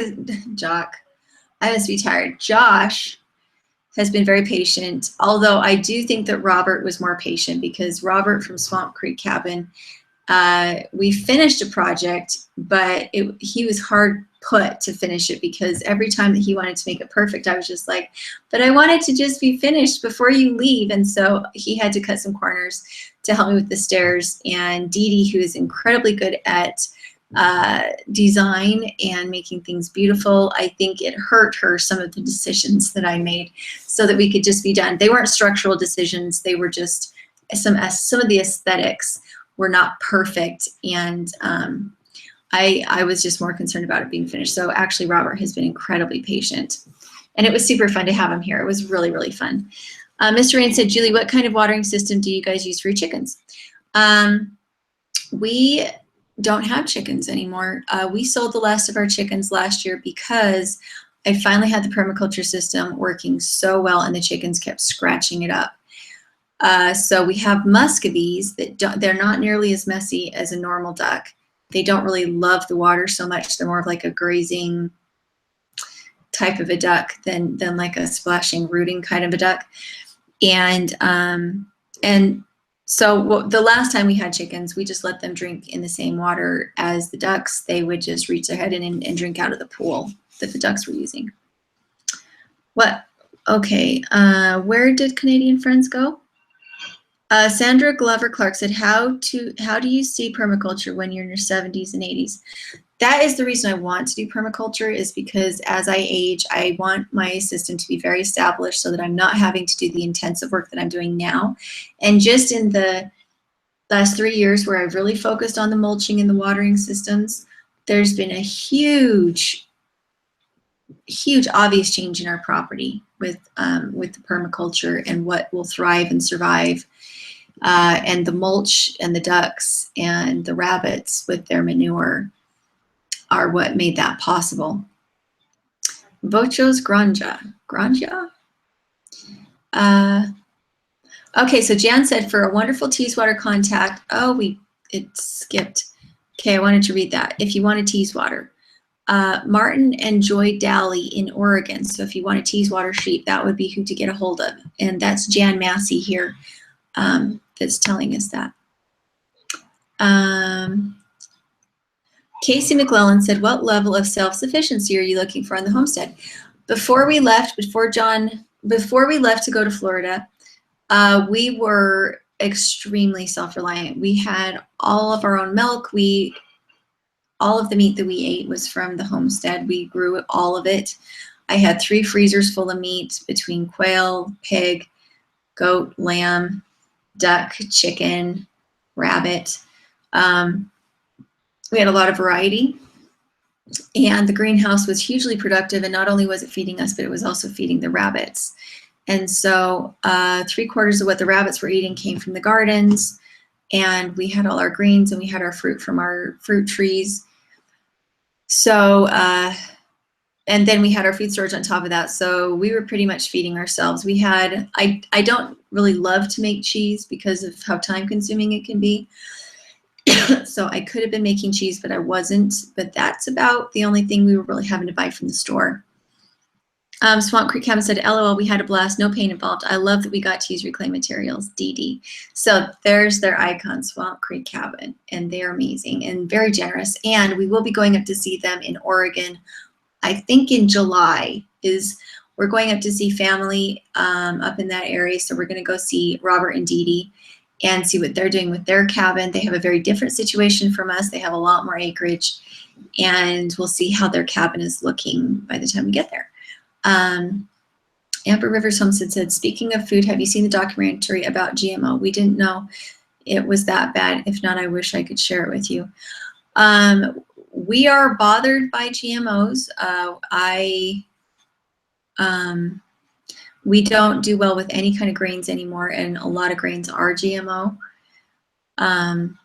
I must be tired. Josh has been very patient, although I do think that Robert was more patient, because Robert from Swamp Creek Cabin, we finished a project, but he was hard put to finish it, because every time that he wanted to make it perfect, I was just like, but I want it to just be finished before you leave. And so he had to cut some corners to help me with the stairs. And Dee Dee, who is incredibly good at design and making things beautiful, I think it hurt her some of the decisions that I made so that we could just be done. They weren't structural decisions. They were just some of the aesthetics were not perfect. And I was just more concerned about it being finished. So actually Robert has been incredibly patient, and it was super fun to have him here. It was really, really fun. Mr. Rain said, Julie, what kind of watering system do you guys use for your chickens? We don't have chickens anymore. We sold the last of our chickens last year because I finally had the permaculture system working so well, and the chickens kept scratching it up. So we have muscovies that they're not nearly as messy as a normal duck. They don't really love the water so much. They're more of like a grazing type of a duck than like a splashing, rooting kind of a duck. And so the last time we had chickens, we just let them drink in the same water as the ducks. They would just reach their head in and drink out of the pool that the ducks were using. What? Okay. Where did Canadian friends go? Sandra Glover Clark said, how do you see permaculture when you're in your 70s and 80s? That is the reason I want to do permaculture, is because as I age, I want my system to be very established so that I'm not having to do the intensive work that I'm doing now. And just in the last 3 years where I've really focused on the mulching and the watering systems, there's been a huge obvious change in our property with the permaculture and what will thrive and survive. And the mulch and the ducks and the rabbits with their manure are what made that possible. Bocho's Granja. Okay, so Jan said, for a wonderful Teeswater contact. Oh, it skipped. Okay, I wanted to read that. If you want a Teeswater. Martin and Joy Daly in Oregon. So if you want a Teeswater sheep, that would be who to get a hold of. And that's Jan Massey here that's telling us that. Casey McClellan said, what level of self-sufficiency are you looking for on the homestead? Before we left to go to Florida, we were extremely self-reliant. We had all of our own milk. All of the meat that we ate was from the homestead. We grew all of it. I had 3 freezers full of meat between quail, pig, goat, lamb, duck, chicken, rabbit. We had a lot of variety, and the greenhouse was hugely productive, and not only was it feeding us, but it was also feeding the rabbits. And so 3/4 of what the rabbits were eating came from the gardens, and we had all our greens, and we had our fruit from our fruit trees. So, and then we had our food storage on top of that. So we were pretty much feeding ourselves. We had, I don't really love to make cheese because of how time consuming it can be. So I could have been making cheese, but I wasn't. But that's about the only thing we were really having to buy from the store. Swamp Creek Cabin said, LOL, we had a blast, no pain involved. I love that we got to use reclaimed materials, DD. So there's their icon, Swamp Creek Cabin, and they're amazing and very generous. And we will be going up to see them in Oregon. I think in July is we're going up to see family up in that area. So we're going to go see Robert and Dee Dee and see what they're doing with their cabin. They have a very different situation from us. They have a lot more acreage, and we'll see how their cabin is looking by the time we get there. Amber Rivers Homestead said, speaking of food, have you seen the documentary about GMO? We didn't know it was that bad. If not, I wish I could share it with you. We are bothered by GMOs. We don't do well with any kind of grains anymore, and a lot of grains are GMO. And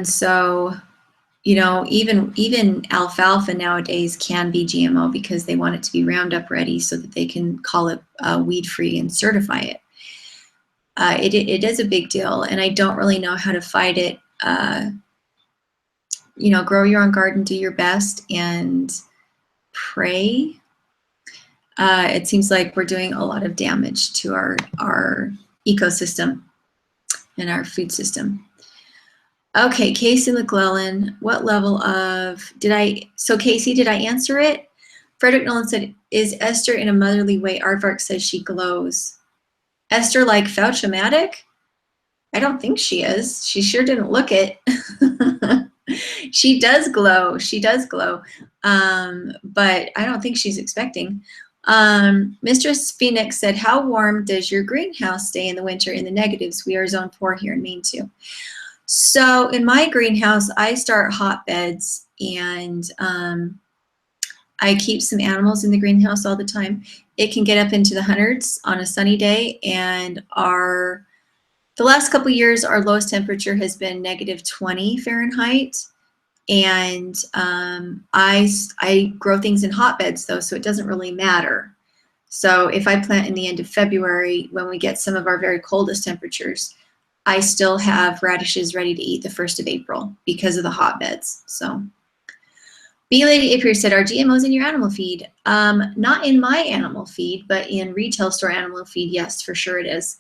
so, you know, even alfalfa nowadays can be GMO because they want it to be Roundup ready so that they can call it weed-free and certify it. It is a big deal, and I don't really know how to fight it. You know, grow your own garden, do your best, and pray. It seems like we're doing a lot of damage to our ecosystem and our food system. Okay, Casey McClellan, what level of, so Casey, did I answer it? Frederick Nolan said, is Esther in a motherly way? Aardvark says she glows. Esther like Fauchomatic? I don't think she is. She sure didn't look it. She does glow. She does glow. But I don't think she's expecting. Mistress Phoenix said, how warm does your greenhouse stay in the winter in the negatives? We are zone 4 here in Maine too. So in my greenhouse, I start hotbeds, and I keep some animals in the greenhouse all the time. It can get up into the hundreds on a sunny day, and the last couple of years, our lowest temperature has been -20 Fahrenheit. And I grow things in hotbeds though, so it doesn't really matter. So if I plant in the end of February, when we get some of our very coldest temperatures, I still have radishes ready to eat the 1st of April because of the hotbeds. So B Lady Apier said, are GMOs in your animal feed? Not in my animal feed, but in retail store animal feed, yes, for sure it is.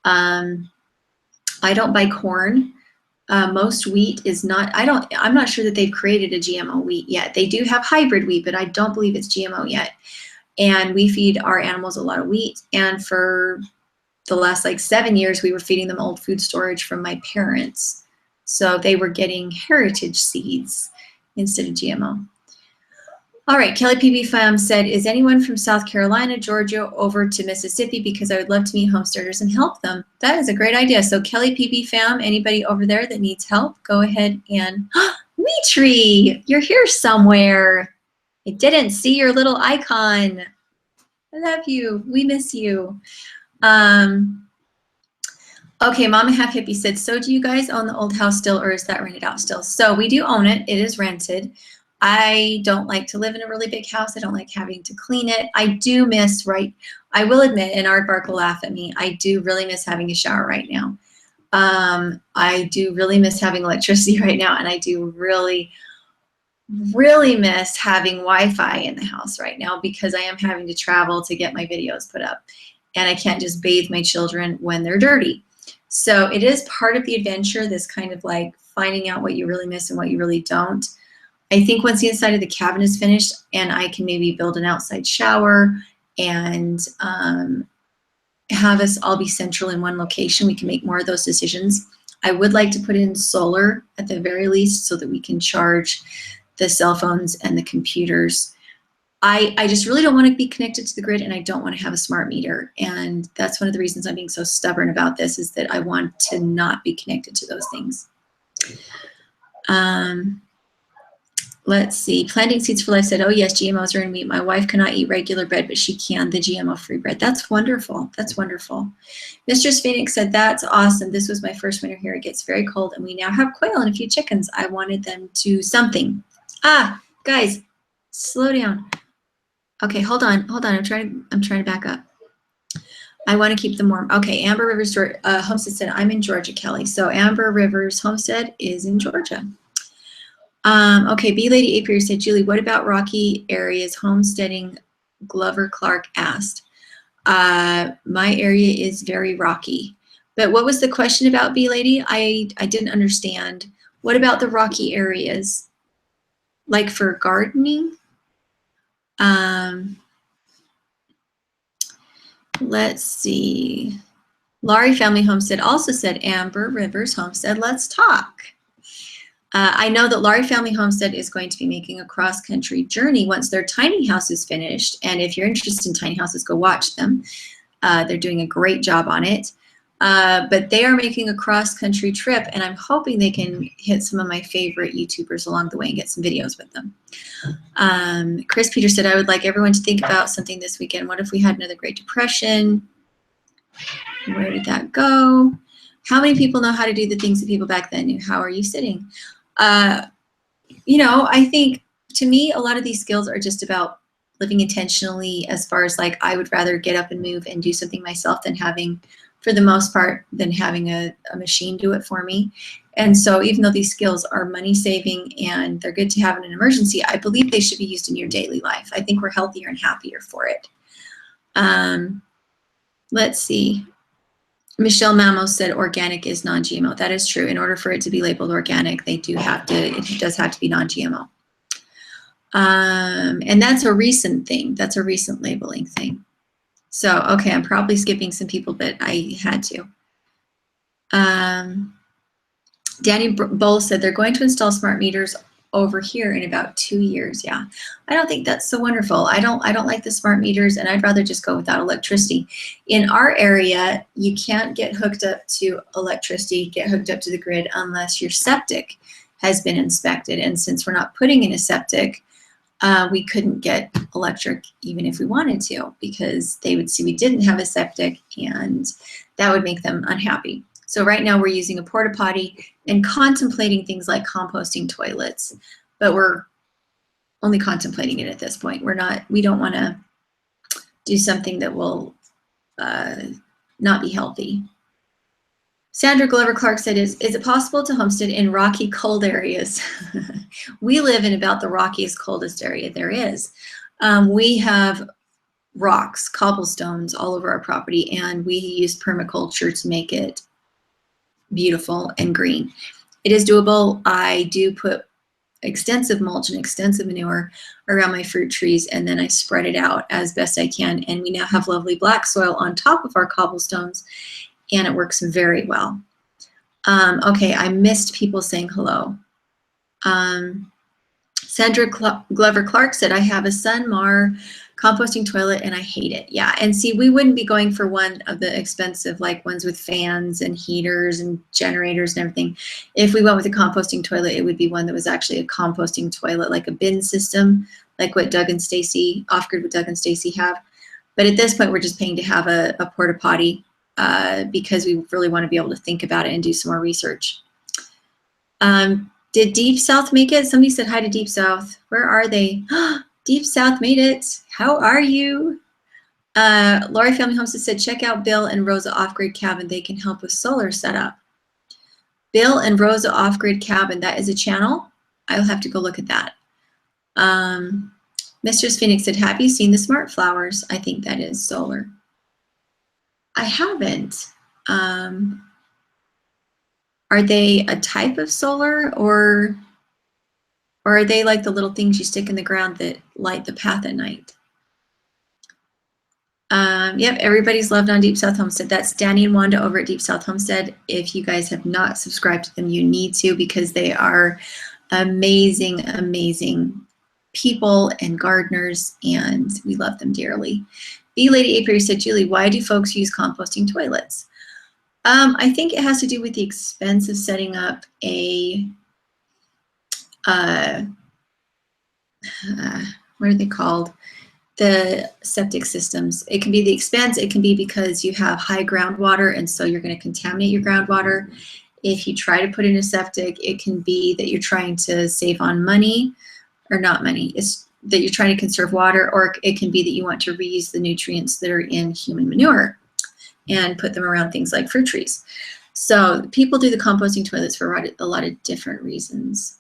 I don't buy corn. Most wheat is not, I'm not sure that they've created a GMO wheat yet. They do have hybrid wheat, but I don't believe it's GMO yet. And we feed our animals a lot of wheat. And for the last like 7 years, we were feeding them old food storage from my parents. So they were getting heritage seeds instead of GMO. All right, Kelly PB Fam said, is anyone from South Carolina, Georgia over to Mississippi? Because I would love to meet homesteaders and help them. That is a great idea. So Kelly PB Fam, anybody over there that needs help, go ahead and, Wheatree, you're here somewhere. I didn't see your little icon. I love you. We miss you. Okay, Mama Half Hippie said, so do you guys own the old house still, or is that rented out still? So we do own it. It is rented. I don't like to live in a really big house. I don't like having to clean it. I do miss, I will admit, and Aardvark will laugh at me, I do really miss having a shower right now. I do really miss having electricity right now, and I do really, really miss having Wi-Fi in the house right now because I am having to travel to get my videos put up, and I can't just bathe my children when they're dirty. So it is part of the adventure, this kind of like finding out what you really miss and what you really don't. I think once the inside of the cabin is finished and I can maybe build an outside shower and have us all be central in one location, we can make more of those decisions. I would like to put in solar at the very least so that we can charge the cell phones and the computers. I just really don't want to be connected to the grid, and I don't want to have a smart meter. And that's one of the reasons I'm being so stubborn about this, is that I want to not be connected to those things. Let's see. Planting Seeds for Life said, oh yes, GMOs are in wheat. My wife cannot eat regular bread, but she can the GMO-free bread. That's wonderful. That's wonderful. Mistress Phoenix said, that's awesome. This was my first winter here. It gets very cold, and we now have quail and a few chickens. I wanted them to something. Ah, guys, slow down. Okay, hold on. I'm trying to back up. I want to keep them warm. Okay, Amber Rivers Homestead said, I'm in Georgia, Kelly. So Amber Rivers Homestead is in Georgia. Okay, B Lady Apier said, Julie, what about rocky areas? Homesteading, Glover Clark asked. My area is very rocky. But what was the question about, B Lady? I didn't understand. What about the rocky areas? Like for gardening? Let's see. Laurie Family Homestead also said, Amber Rivers Homestead, let's talk. I know that Laurie Family Homestead is going to be making a cross-country journey once their tiny house is finished. And if you're interested in tiny houses, go watch them. They're doing a great job on it. But they are making a cross-country trip, and I'm hoping they can hit some of my favorite YouTubers along the way and get some videos with them. Chris Peter said, I would like everyone to think about something this weekend. What if we had another Great Depression? Where did that go? How many people know how to do the things that people back then knew? How are you sitting? You know, I think to me, a lot of these skills are just about living intentionally, as far as like, I would rather get up and move and do something myself than having, for the most part, than having a machine do it for me. And so even though these skills are money saving and they're good to have in an emergency, I believe they should be used in your daily life. I think we're healthier and happier for it. Let's see. Michelle Mamo said organic is non-GMO. That is true. In order for it to be labeled organic, it does have to be non-GMO. And that's a recent thing. That's a recent labeling thing. So, okay, I'm probably skipping some people, but I had to. Danny Bowl said they're going to install smart meters over here in about 2 years. Yeah, I don't think that's so wonderful. I don't like the smart meters, and I'd rather just go without electricity. In our area, you can't get hooked up to electricity, get hooked up to the grid unless your septic has been inspected. And since we're not putting in a septic, we couldn't get electric even if we wanted to, because they would see we didn't have a septic and that would make them unhappy. So right now we're using a porta potty and contemplating things like composting toilets, but we're only contemplating it at this point. We don't want to do something that will not be healthy. Sandra Glover Clark said, is it possible to homestead in rocky, cold areas? We live in about the rockiest, coldest area there is. We have rocks, cobblestones all over our property, and we use permaculture to make it beautiful and green. It is doable. I do put extensive mulch and extensive manure around my fruit trees, and then I spread it out as best I can. And we now have lovely black soil on top of our cobblestones, and it works very well. Okay, I missed people saying hello. Sandra Glover Clark said, I have a Sunmar composting toilet and I hate it. Yeah, and see, we wouldn't be going for one of the expensive, like ones with fans and heaters and generators and everything. If we went with a composting toilet, it would be one that was actually a composting toilet, like a bin system, like what Doug and Stacy, Off-Grid with Doug and Stacy have. But at this point, we're just paying to have a porta potty because we really want to be able to think about it and do some more research. Did Deep South make it? Somebody said hi to Deep South. Where are they? Deep South made it. How are you? Laurie Family Homestead said, check out Bill and Rosa Off-Grid Cabin. They can help with solar setup. Bill and Rosa Off-Grid Cabin, that is a channel. I'll have to go look at that. Mistress Phoenix said, have you seen the smart flowers? I think that is solar. I haven't. Are they a type of solar, or are they like the little things you stick in the ground that light the path at night? Yep, everybody's loved on Deep South Homestead. That's Danny and Wanda over at Deep South Homestead. If you guys have not subscribed to them, you need to, because they are amazing, amazing people and gardeners, and we love them dearly. B Lady Apiary said, Julie, why do folks use composting toilets? I think it has to do with the expense of setting up a, what are they called? The septic systems. It can be the expense. It can be because you have high groundwater, and so you're going to contaminate your groundwater. If you try to put in a septic, it can be that you're trying to save on money, or not money. It's that you're trying to conserve water, or it can be that you want to reuse the nutrients that are in human manure and put them around things like fruit trees. So people do the composting toilets for a lot of different reasons.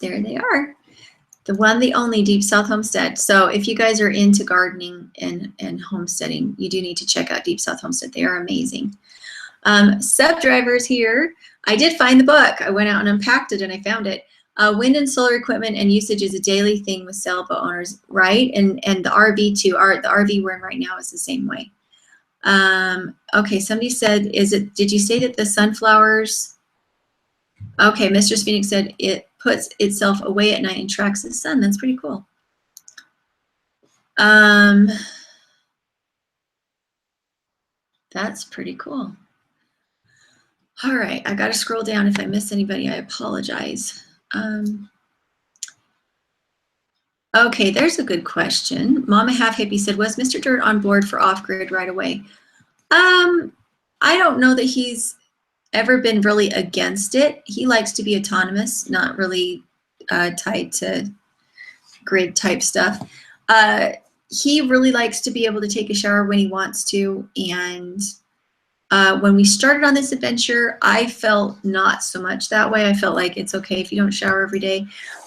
There they are. The one, the only Deep South Homestead. So if you guys are into gardening and homesteading, you do need to check out Deep South Homestead. They are amazing. Sub Drivers here. I did find the book. I went out and unpacked it and I found it. Wind and solar equipment and usage is a daily thing with sailboat owners, right? And the RV too. The RV we're in right now is the same way. Okay, somebody said, did you say that the sunflowers? Okay, Mistress Phoenix said it puts itself away at night and tracks the sun. That's pretty cool. That's pretty cool. All right, I got to scroll down. If I miss anybody, I apologize. Okay, there's a good question. Mama Half Hippie said, was Mr. Dirt on board for off-grid right away? I don't know that he's ever been really against it. He likes to be autonomous, not really tied to grid type stuff. He really likes to be able to take a shower when he wants to. And when we started on this adventure, I felt not so much that way. I felt like it's okay if you don't shower every day.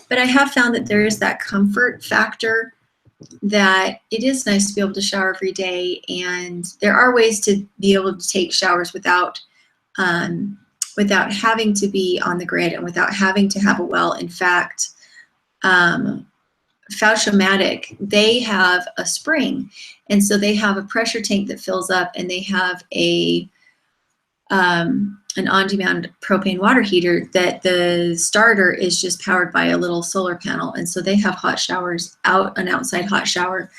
But I have found that there is that comfort factor that it is nice to be able to shower every day. And there are ways to be able to take showers without having to be on the grid and without having to have a well. In fact, Fauchomatic, they have a spring, and so they have a pressure tank that fills up, and they have an on-demand propane water heater that the starter is just powered by a little solar panel, and so they have hot showers, an outside hot shower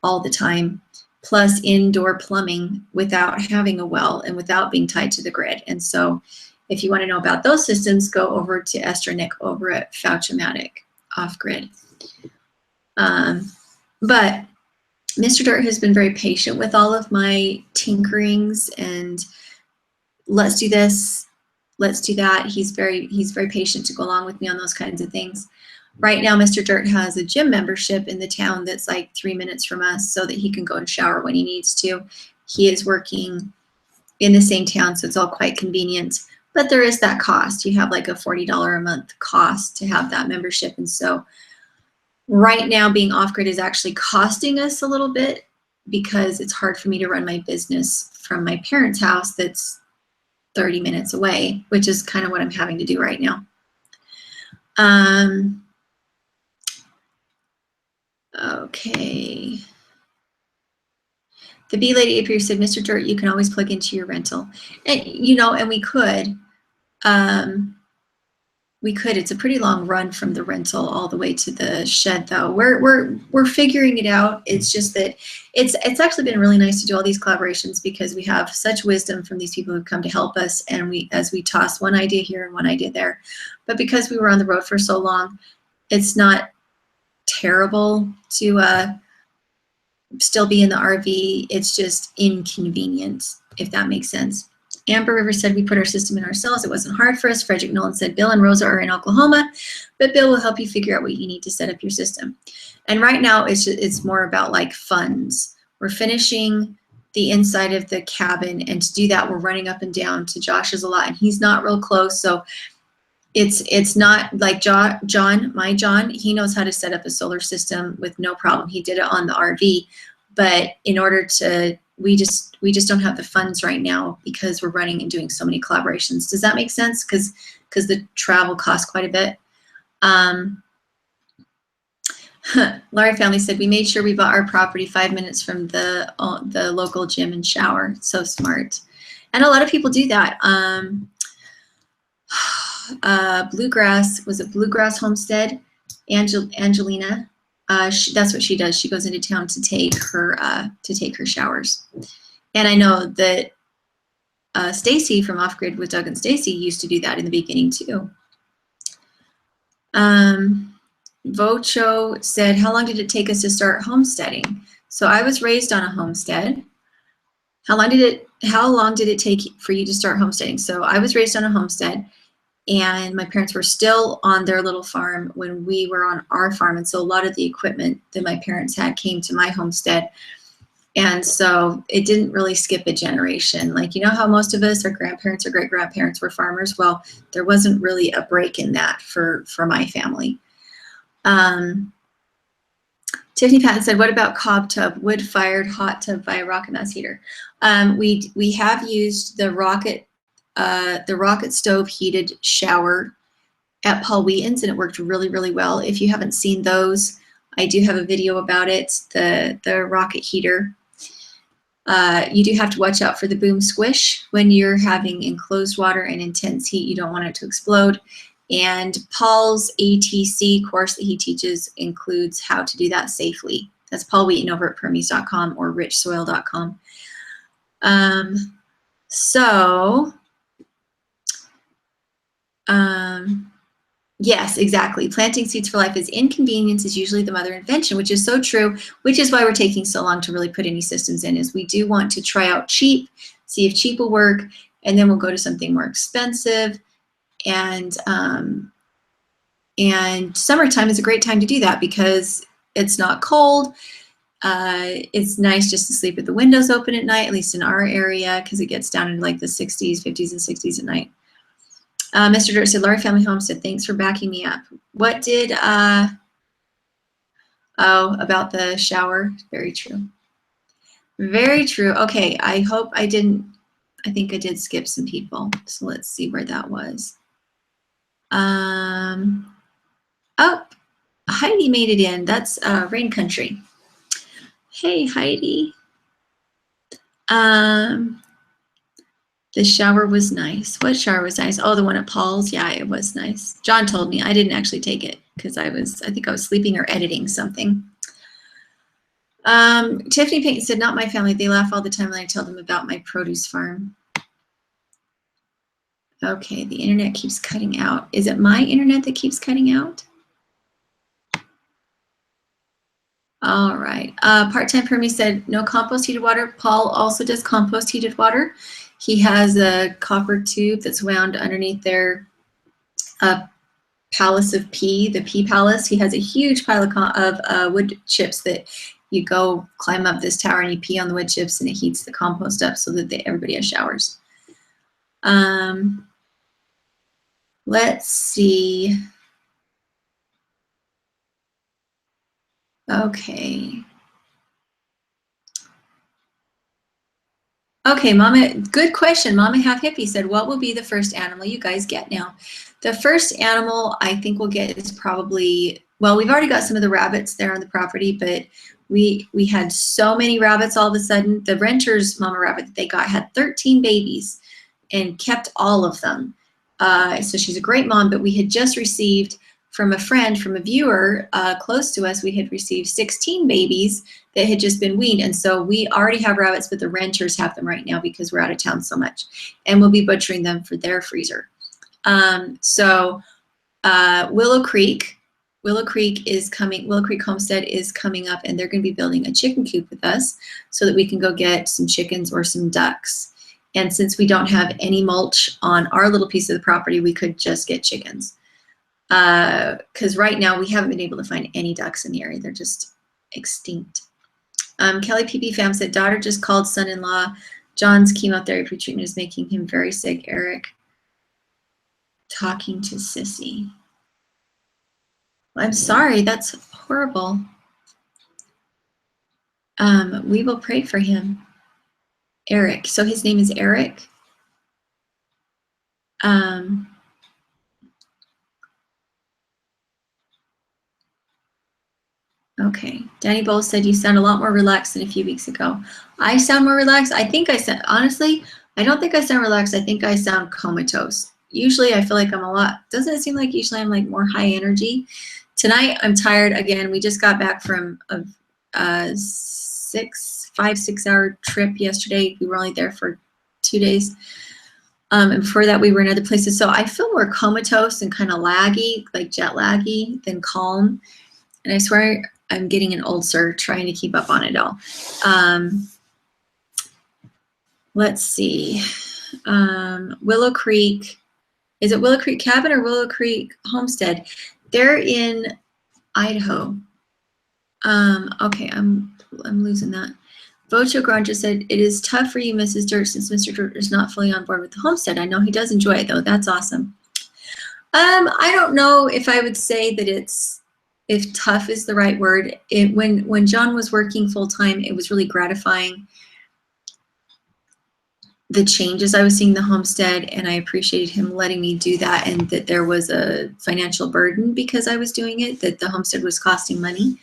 all the time, plus indoor plumbing without having a well and without being tied to the grid. And so if you want to know about those systems, go over to Esther and Nick over at Fauchomatic off-grid. But Mr. Dirt has been very patient with all of my tinkerings and let's do this, let's do that. He's very patient to go along with me on those kinds of things. Right now, Mr. Dirt has a gym membership in the town that's like 3 minutes from us so that he can go and shower when he needs to. He is working in the same town, so it's all quite convenient. But there is that cost. You have like a $40 a month cost to have that membership. And so right now being off-grid is actually costing us a little bit because it's hard for me to run my business from my parents' house that's 30 minutes away, which is kind of what I'm having to do right now. Okay. The bee lady appears said, Mr. Dirt, you can always plug into your rental. And, you know, and we could. It's a pretty long run from the rental all the way to the shed, though. We're figuring it out. It's just that it's actually been really nice to do all these collaborations because we have such wisdom from these people who've come to help us, and as we toss one idea here and one idea there. But because we were on the road for so long, it's not terrible to still be in the RV. It's just inconvenient, if that makes sense. Amber River said, we put our system in ourselves. It wasn't hard for us. Frederick Nolan said, Bill and Rosa are in Oklahoma, but Bill will help you figure out what you need to set up your system. And right now, it's more about like funds. We're finishing the inside of the cabin, and to do that, we're running up and down to Josh's a lot, and he's not real close, so it's not like my John, he knows how to set up a solar system with no problem. He did it on the RV, but in order to, we just don't have the funds right now because we're running and doing so many collaborations. Does that make sense? Because the travel costs quite a bit. Laurie Family said, we made sure we bought our property 5 minutes from the local gym and shower. So smart. And a lot of people do that. Bluegrass, was it Bluegrass Homestead? Angelina, that's what she does. She goes into town to take her showers. And I know that Stacy from Off Grid with Doug and Stacy used to do that in the beginning too. Vocho said, how long did it take us to start homesteading? So I was raised on a homestead. How long did it take for you to start homesteading? So I was raised on a homestead, and my parents were still on their little farm when we were on our farm. And so a lot of the equipment that my parents had came to my homestead. And so it didn't really skip a generation. Like, you know how most of us, our grandparents or great-grandparents were farmers? Well, there wasn't really a break in that for my family. Tiffany Patton said, what about cob tub, wood-fired hot tub via rocket mass heater? We have used the rocket stove heated shower at Paul Wheaton's, and it worked really, really well. If you haven't seen those, I do have a video about it, the rocket heater. You do have to watch out for the boom squish. When you're having enclosed water and intense heat, you don't want it to explode. And Paul's ATC course that he teaches includes how to do that safely. That's Paul Wheaton over at permies.com or richsoil.com. Yes, exactly. Planting seeds for life is inconvenience is usually the mother invention, which is so true, which is why we're taking so long to really put any systems in, is we do want to try out cheap, see if cheap will work, and then we'll go to something more expensive. And summertime is a great time to do that because it's not cold. It's nice just to sleep with the windows open at night, at least in our area, because it gets down into like the 60s, 50s, and 60s at night. Mr. Dirt said, Laurie Family Homestead, thanks for backing me up. What did, oh, about the shower? Very true. Very true. Okay, I hope I didn't, I think I did skip some people. So let's see where that was. Oh, Heidi made it in. That's Rain Country. Hey, Heidi. The shower was nice. What shower was nice? Oh, the one at Paul's? Yeah, it was nice. John told me. I didn't actually take it because I think I was sleeping or editing something. Tiffany Payton said, not my family. They laugh all the time when I tell them about my produce farm. Okay, the internet keeps cutting out. Is it my internet that keeps cutting out? All right. Part-time Permy said, no compost heated water. Paul also does compost heated water. He has a copper tube that's wound underneath their palace of pea, the pea palace. He has a huge pile of wood chips that you go climb up this tower and you pee on the wood chips and it heats the compost up so that everybody has showers. Let's see. Okay. Okay, Mama, good question. Mama Half Hippie said, what will be the first animal you guys get now? The first animal I think we'll get is probably, well, we've already got some of the rabbits there on the property, but we had so many rabbits all of a sudden. The renter's mama rabbit that they got had 13 babies and kept all of them. So she's a great mom, but we had just received from a friend, from a viewer close to us, we had received 16 babies that had just been weaned. And so we already have rabbits, but the renters have them right now because we're out of town so much. And we'll be butchering them for their freezer. Willow Creek is coming, Willow Creek Homestead is coming up, and they're going to be building a chicken coop with us so that we can go get some chickens or some ducks. And since we don't have any mulch on our little piece of the property, we could just get chickens. Because right now we haven't been able to find any ducks in the area. They're just extinct. Kelly PP Fam said, daughter just called son-in-law. John's chemotherapy treatment is making him very sick. Eric talking to Sissy. I'm sorry, that's horrible. We will pray for him. Eric, so his name is Eric. Okay, Danny Bowles said you sound a lot more relaxed than a few weeks ago. I sound more relaxed. I think I sound, honestly, I don't think I sound relaxed. I think I sound comatose. Usually I feel like I'm a lot, doesn't it seem like usually I'm like more high energy? Tonight I'm tired again. We just got back from a 5-6 hour trip yesterday. We were only there for 2 days. And before that we were in other places. So I feel more comatose and kind of laggy, like jet laggy than calm. And I swear I'm getting an ulcer trying to keep up on it all. Let's see. Willow Creek. Is it Willow Creek Cabin or Willow Creek Homestead? They're in Idaho. Okay, I'm losing that. Vocho Granja said, it is tough for you, Mrs. Dirt, since Mr. Dirt is not fully on board with the homestead. I know he does enjoy it, though. That's awesome. I don't know if I would say that if tough is the right word. When John was working full-time, it was really gratifying the changes I was seeing in the homestead, and I appreciated him letting me do that, and that there was a financial burden because I was doing it, that the homestead was costing money.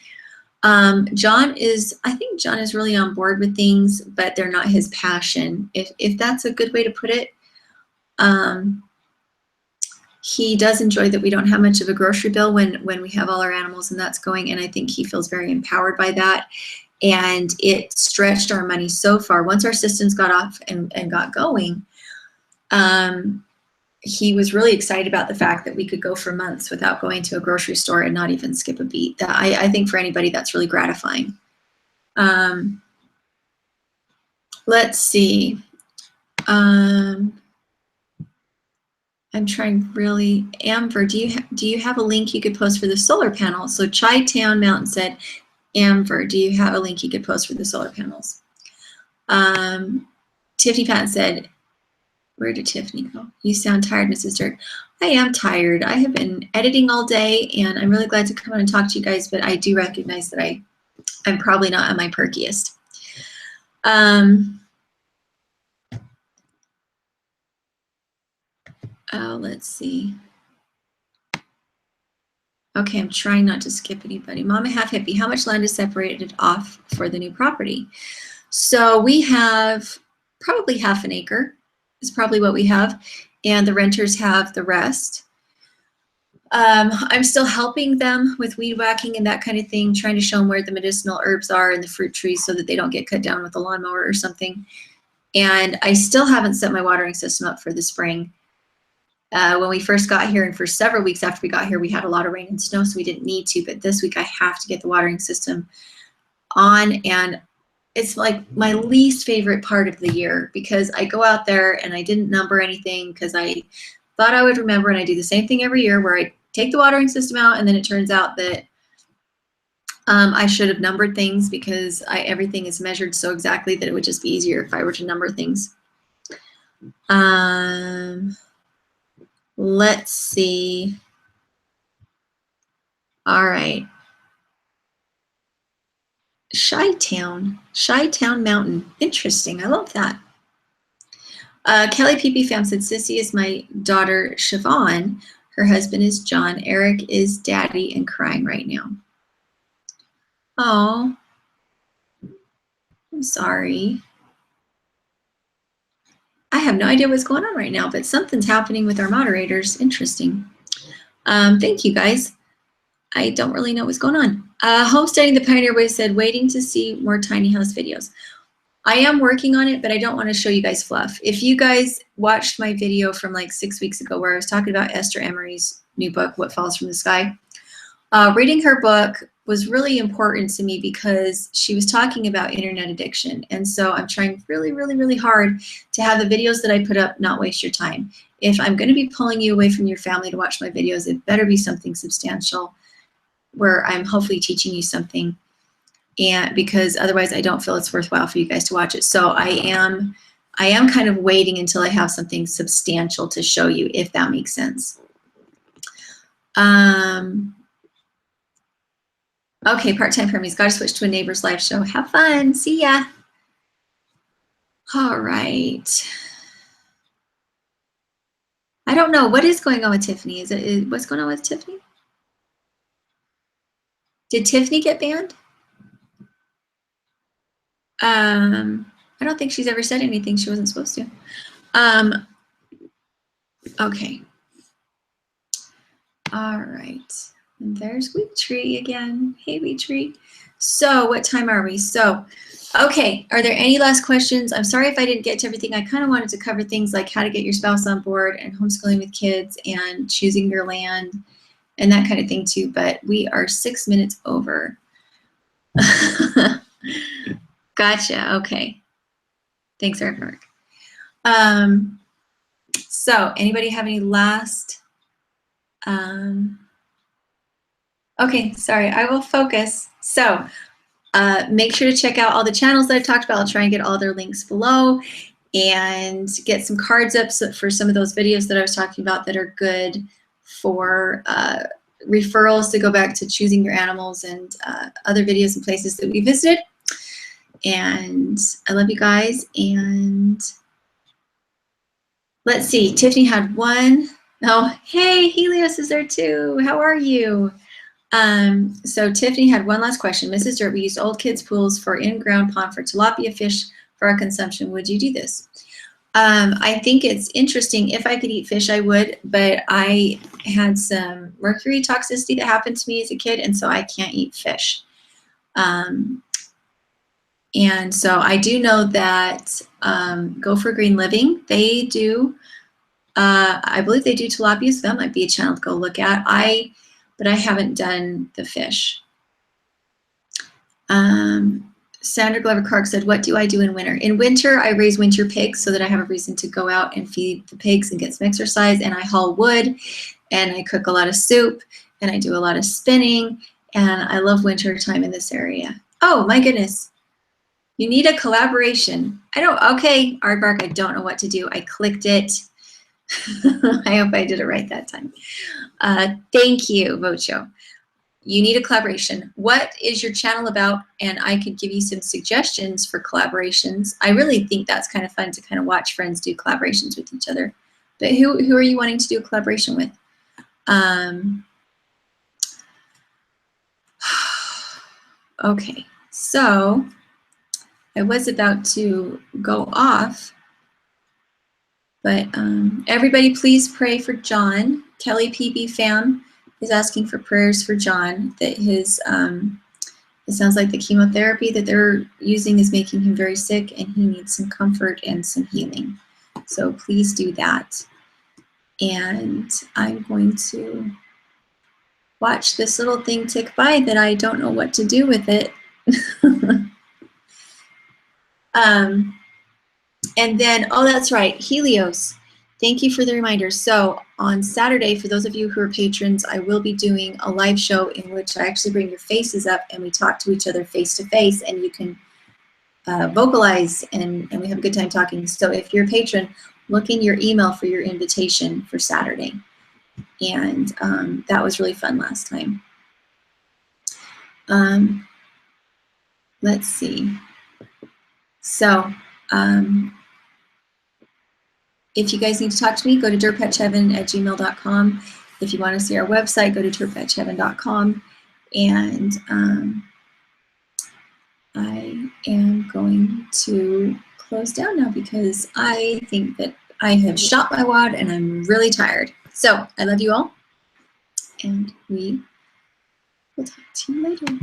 I think John is really on board with things, but they're not his passion, if that's a good way to put it. He does enjoy that we don't have much of a grocery bill when we have all our animals and that's going, and I think he feels very empowered by that. And it stretched our money so far. Once our systems got off and got going, he was really excited about the fact that we could go for months without going to a grocery store and not even skip a beat. That I think for anybody that's really gratifying. Let's see. I'm trying really. Amber, do you have a link you could post for the solar panels? So Chi Town Mountain said, Amber, do you have a link you could post for the solar panels? Tiffany Patton said, where did Tiffany go? You sound tired, Mrs. Dirt. I am tired. I have been editing all day, and I'm really glad to come on and talk to you guys, but I do recognize that I'm probably not at my perkiest. Oh, let's see. Okay, I'm trying not to skip anybody. Mama Half Hippie, how much land is separated off for the new property? So we have probably half an acre is probably what we have, and the renters have the rest. I'm still helping them with weed whacking and that kind of thing, trying to show them where the medicinal herbs are and the fruit trees so that they don't get cut down with a lawnmower or something. And I still haven't set my watering system up for the spring. When we first got here, and for several weeks after we got here, we had a lot of rain and snow, so we didn't need to. But this week I have to get the watering system on, and it's like my least favorite part of the year because I go out there and I didn't number anything because I thought I would remember, and I do the same thing every year where I take the watering system out, and then it turns out that I should have numbered things because everything is measured so exactly that it would just be easier if I were to number things. Let's see. All right. Chi-Town Mountain. Interesting. I love that. Kelly PP Fam said, Sissy is my daughter, Siobhan. Her husband is John. Eric is daddy and crying right now. Oh, I'm sorry. I have no idea what's going on right now, but something's happening with our moderators. Interesting. Thank you, guys. I don't really know what's going on. Homesteading the Pioneer Way said, waiting to see more tiny house videos. I am working on it, but I don't want to show you guys fluff. If you guys watched my video from like 6 weeks ago where I was talking about Esther Emery's new book, What Falls from the Sky, reading her book was really important to me because she was talking about internet addiction. And so I'm trying really, really, really hard to have the videos that I put up not waste your time. If I'm going to be pulling you away from your family to watch my videos, it better be something substantial where I'm hopefully teaching you something, and because otherwise I don't feel it's worthwhile for you guys to watch it. So I am kind of waiting until I have something substantial to show you, if that makes sense. Okay, part-time permies, gotta switch to a neighbor's live show. Have fun, see ya. All right. I don't know, what is going on with Tiffany? What's going on with Tiffany? Did Tiffany get banned? I don't think she's ever said anything she wasn't supposed to. Okay. All right. And there's Wheat Tree again. Hey, Wheat Tree. So what time are we? So, okay. Are there any last questions? I'm sorry if I didn't get to everything. I kind of wanted to cover things like how to get your spouse on board and homeschooling with kids and choosing your land and that kind of thing too. But we are 6 minutes over. Gotcha. Okay. Thanks, Eric. So anybody have any last? Okay, sorry, I will focus. So make sure to check out all the channels that I've talked about. I'll try and get all their links below and get some cards up for some of those videos that I was talking about that are good for referrals to go back to choosing your animals and other videos and places that we visited. And I love you guys, and Let's see, Tiffany had one. Oh, hey, Helios is there too. How are you? So Tiffany had one last question. Mrs. Dirt, we use old kids' pools for in-ground pond for tilapia fish for our consumption. Would you do this? I think it's interesting. If I could eat fish, I would, but I had some mercury toxicity that happened to me as a kid, and so I can't eat fish. And so I do know that Go for Green Living, they do, I believe they do tilapia, so that might be a channel to go look at. But I haven't done the fish. Sandra Glover Clark said, what do I do in winter? In winter, I raise winter pigs so that I have a reason to go out and feed the pigs and get some exercise, and I haul wood, and I cook a lot of soup, and I do a lot of spinning, and I love winter time in this area. Oh my goodness. You need a collaboration. Okay, Aardvark, I don't know what to do. I clicked it. I hope I did it right that time. Thank you, Vocho. You need a collaboration. What is your channel about? And I could give you some suggestions for collaborations. I really think that's kind of fun to kind of watch friends do collaborations with each other. But who are you wanting to do a collaboration with? Okay, so I was about to go off, but everybody please pray for John. Kelly PB fam is asking for prayers for John, that his, it sounds like the chemotherapy that they're using is making him very sick, and he needs some comfort and some healing. So please do that. And I'm going to watch this little thing tick by that I don't know what to do with it. And then, oh, that's right, Helios. Thank you for the reminder. So on Saturday, for those of you who are patrons, I will be doing a live show in which I actually bring your faces up and we talk to each other face to face, and you can vocalize and we have a good time talking. So if you're a patron, look in your email for your invitation for Saturday. And that was really fun last time. Let's see. So if you guys need to talk to me, go to dirtpatcheaven@gmail.com. If you want to see our website, go to dirtpatcheaven.com. And I am going to close down now because I think that I have shot my wad and I'm really tired. So I love you all, and we will talk to you later.